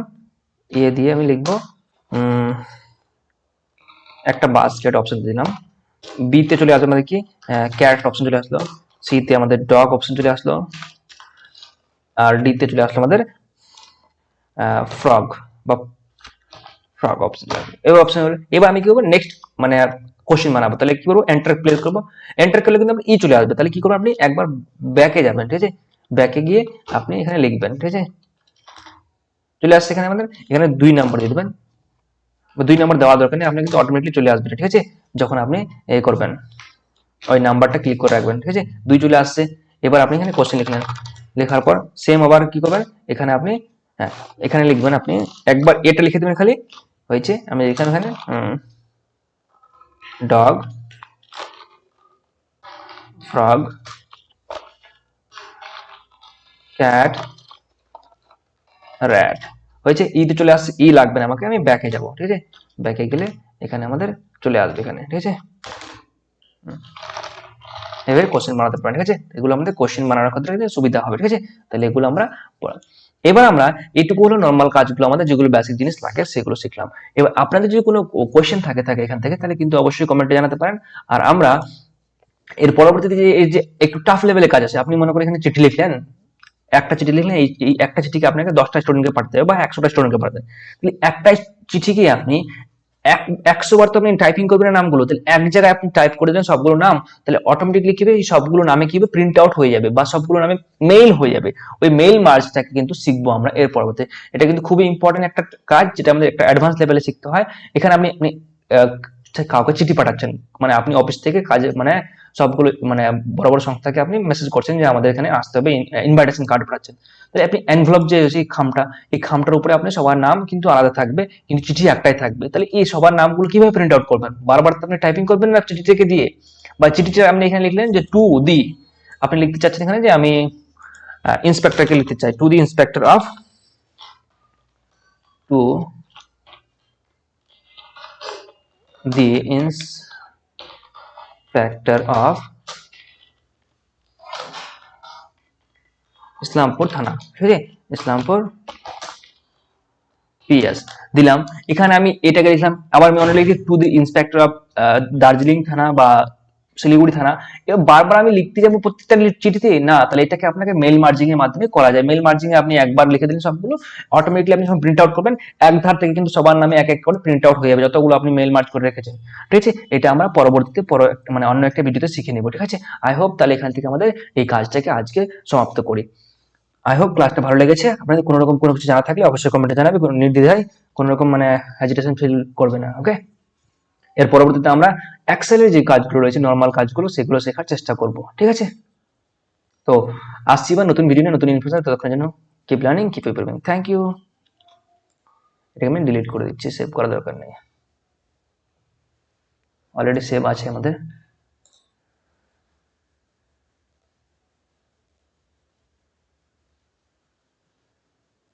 এ দিয়ে আমি লিখবো একটা বাস্কেট অপশন দিলাম। বি তে চলে আসবে আমাদের কি, ক্যাট অপশন চলে আসলো। সি তে আমাদের ডগ অপশন চলে আসলো। আর ডি তে চলে আসলো আমাদের ফ্রগ বা ফ্রগ অপশন। এবার অপশন হলো, এবার আমি কি করবো, নেক্সট মানে কোশ্চেন বানাবো। তাহলে কি করবো, এন্টার প্লেস করবো। এন্টার করলে কিন্তু ই চলে আসবে। তাহলে কি করবো, আপনি একবার ব্যাকে যাবেন। ঠিক আছে, ব্যাকে গিয়ে আপনি এখানে লিখবেন। ঠিক আছে, চলে আসছে এখানে আমাদের, এখানে 2 নম্বর দিয়ে দেবেন, 2 নম্বর দেওয়ার দরকার নেই, আপনার কিন্তু অটোমেটিকলি চলে আসবে, ঠিক আছে, যখন আপনি করবেন ওই নাম্বারটা ক্লিক করে রাখবেন, ঠিক আছে। 2 চলে আসছে। এবার আপনি এখানে কোশ্চেন লিখলেন, লেখার পর সেম আবার কি করবেন, এখানে আপনি, হ্যাঁ এখানে লিখবেন আপনি একবার এটা লিখে দেবেন খালি, হয়েছে। আমি এখানে ডগ, ফ্রগ, ক্যাট, র্যাট, হয়েছে। ই তো চলে আসছে, ই লাগবে না আমাকে, আমি ব্যাকে যাব, ঠিক আছে। ব্যাকে গেলে এখানে আমাদের চলে আসবে এখানে, ঠিক আছে। এভাবে কোশ্চেন বানাতে পারেন, ঠিক আছে। এগুলো আমাদের কোশ্চেন বানানোর ক্ষেত্রে সুবিধা হবে, ঠিক আছে। তাহলে এগুলো আমরা এবার আমরা এইটুকু হলো নর্মাল কাজগুলো আমাদের, যেগুলো বেসিক জিনিস লাগে সেগুলো শিখলাম। এবার আপনাদের যদি কোনো কোশ্চেন থাকে এখান থেকে, তাহলে কিন্তু অবশ্যই কমেন্টে জানাতে পারেন। আর আমরা এর পরবর্তীতে যে এই যে একটু টাফ লেভেলের কাজ আছে, আপনি মনে করেন এখানে চিঠি লিখলেন, একটা চিঠি লিখলেন, এই একটা চিঠিকে আপনাকে 10টা স্টুডেন্টকে পাঠাতে হবে বা 100টা স্টুডেন্টকে পাঠাতে হবে। তাহলে একটা চিঠিকে আপনি 100 বার তো আপনি টাইপিং করবেন না নামগুলো, তাহলে এক জায়গায় আপনি টাইপ করে দেন সবগুলো নাম, তাহলে অটোমেটিকলি কি হবে, এই সবগুলো নামে কি হবে, প্রিন্ট আউট হয়ে যাবে বা সবগুলো নামে মেইল হয়ে যাবে। ওই মেইল মার্জটাকে কিন্তু শিখবো আমরা এর পরবর্তী। এটা কিন্তু খুবই ইম্পর্টেন্ট একটা কাজ, যেটা আমাদের একটা অ্যাডভান্স লেভেলে শিখতে হয়। এখানে আপনি আপনি কাউকে চিঠি পাঠাচ্ছেন, মানে আপনি অফিস থেকে কাজে মানে সবগুলো মানে বড় বড় সংস্থাকে আপনি মেসেজ করছেন যে আমাদের এখানে আসতে হবে, ইনভাইটেশন কার্ড পাঠাচ্ছেন। তাহলে আপনি এনভেলপ যে খামটা, এই খামটার উপরে আপনি সবার নাম কিন্তু আলাদা থাকবে, কিন্তু চিঠি একটাই থাকবে। তাহলে এই সবার নামগুলো কিভাবে প্রিন্ট আউট করবেন, বারবার তো আপনি টাইপিং করবেন না চিঠি থেকে দিয়ে, বা চিঠিটা আপনি এখানে লিখলেন যে টু দি, আপনি লিখতে চাচ্ছেন এখানে যে আমি ইন্সপেক্টরকে লিখতে চাই, to the inspector of, to the inspector of Islampur থানা, ঠিক আছে, ইসলামপুর পিএস দিলাম। এখানে আমি এটাকে লিখলাম, আবার আমি অনেক লিখি to the inspector of Darjeeling থানা বা শিলিগুড়ি থানা। এবার বারবার আমি লিখতে যাবো প্রত্যেকটা চিঠিতে না, তাহলে এটাকে আপনাকে মেল মার্জিং এর মাধ্যমে করা যায়। মেল মার্জিং এ আপনি একবার লিখে দিলেন সবগুলো, অটোমেটিকলি আপনি যখন প্রিন্ট আউট করবেন, এক ধার থেকে কিন্তু সবার নামে এক এক করে প্রিন্ট আউট হয়ে যাবে, যতগুলো আপনি মেল মার্জ করে রেখেছেন, ঠিক আছে। এটা আমরা পরবর্তীতে মানে অন্য একটা ভিডিওতে শিখে নেবো, ঠিক আছে। আই হোপ তাহলে এখান থেকে আমাদের এই কাজটাকে আজকে সমাপ্ত করি। আই হোপ ক্লাসটা ভালো লেগেছে। আপনাদের কোনো রকম কোনো কিছু জানা থাকলে অবশ্যই কমেন্টে জানাবে, কোনো নির্দ্বিধায়, কোনো রকম মানে হেজিটেশন ফিল করবে না, ওকে। এর পরবর্তীতে আমরা এক্সেলের যে কাজগুলো রয়েছে, নর্মাল কাজগুলো, সেগুলো শেখার চেষ্টা করব, ঠিক আছে। তো আসছি বা নতুন ভিডিও নিয়ে, নতুন ইনফরমেশন, ততক্ষণের জন্য keep learning, keep improving. Thank you. এটাকে আমি ডিলিট করে দিচ্ছি, সেভ করার দরকার নেই, অলরেডি সেভ আছে আমাদের।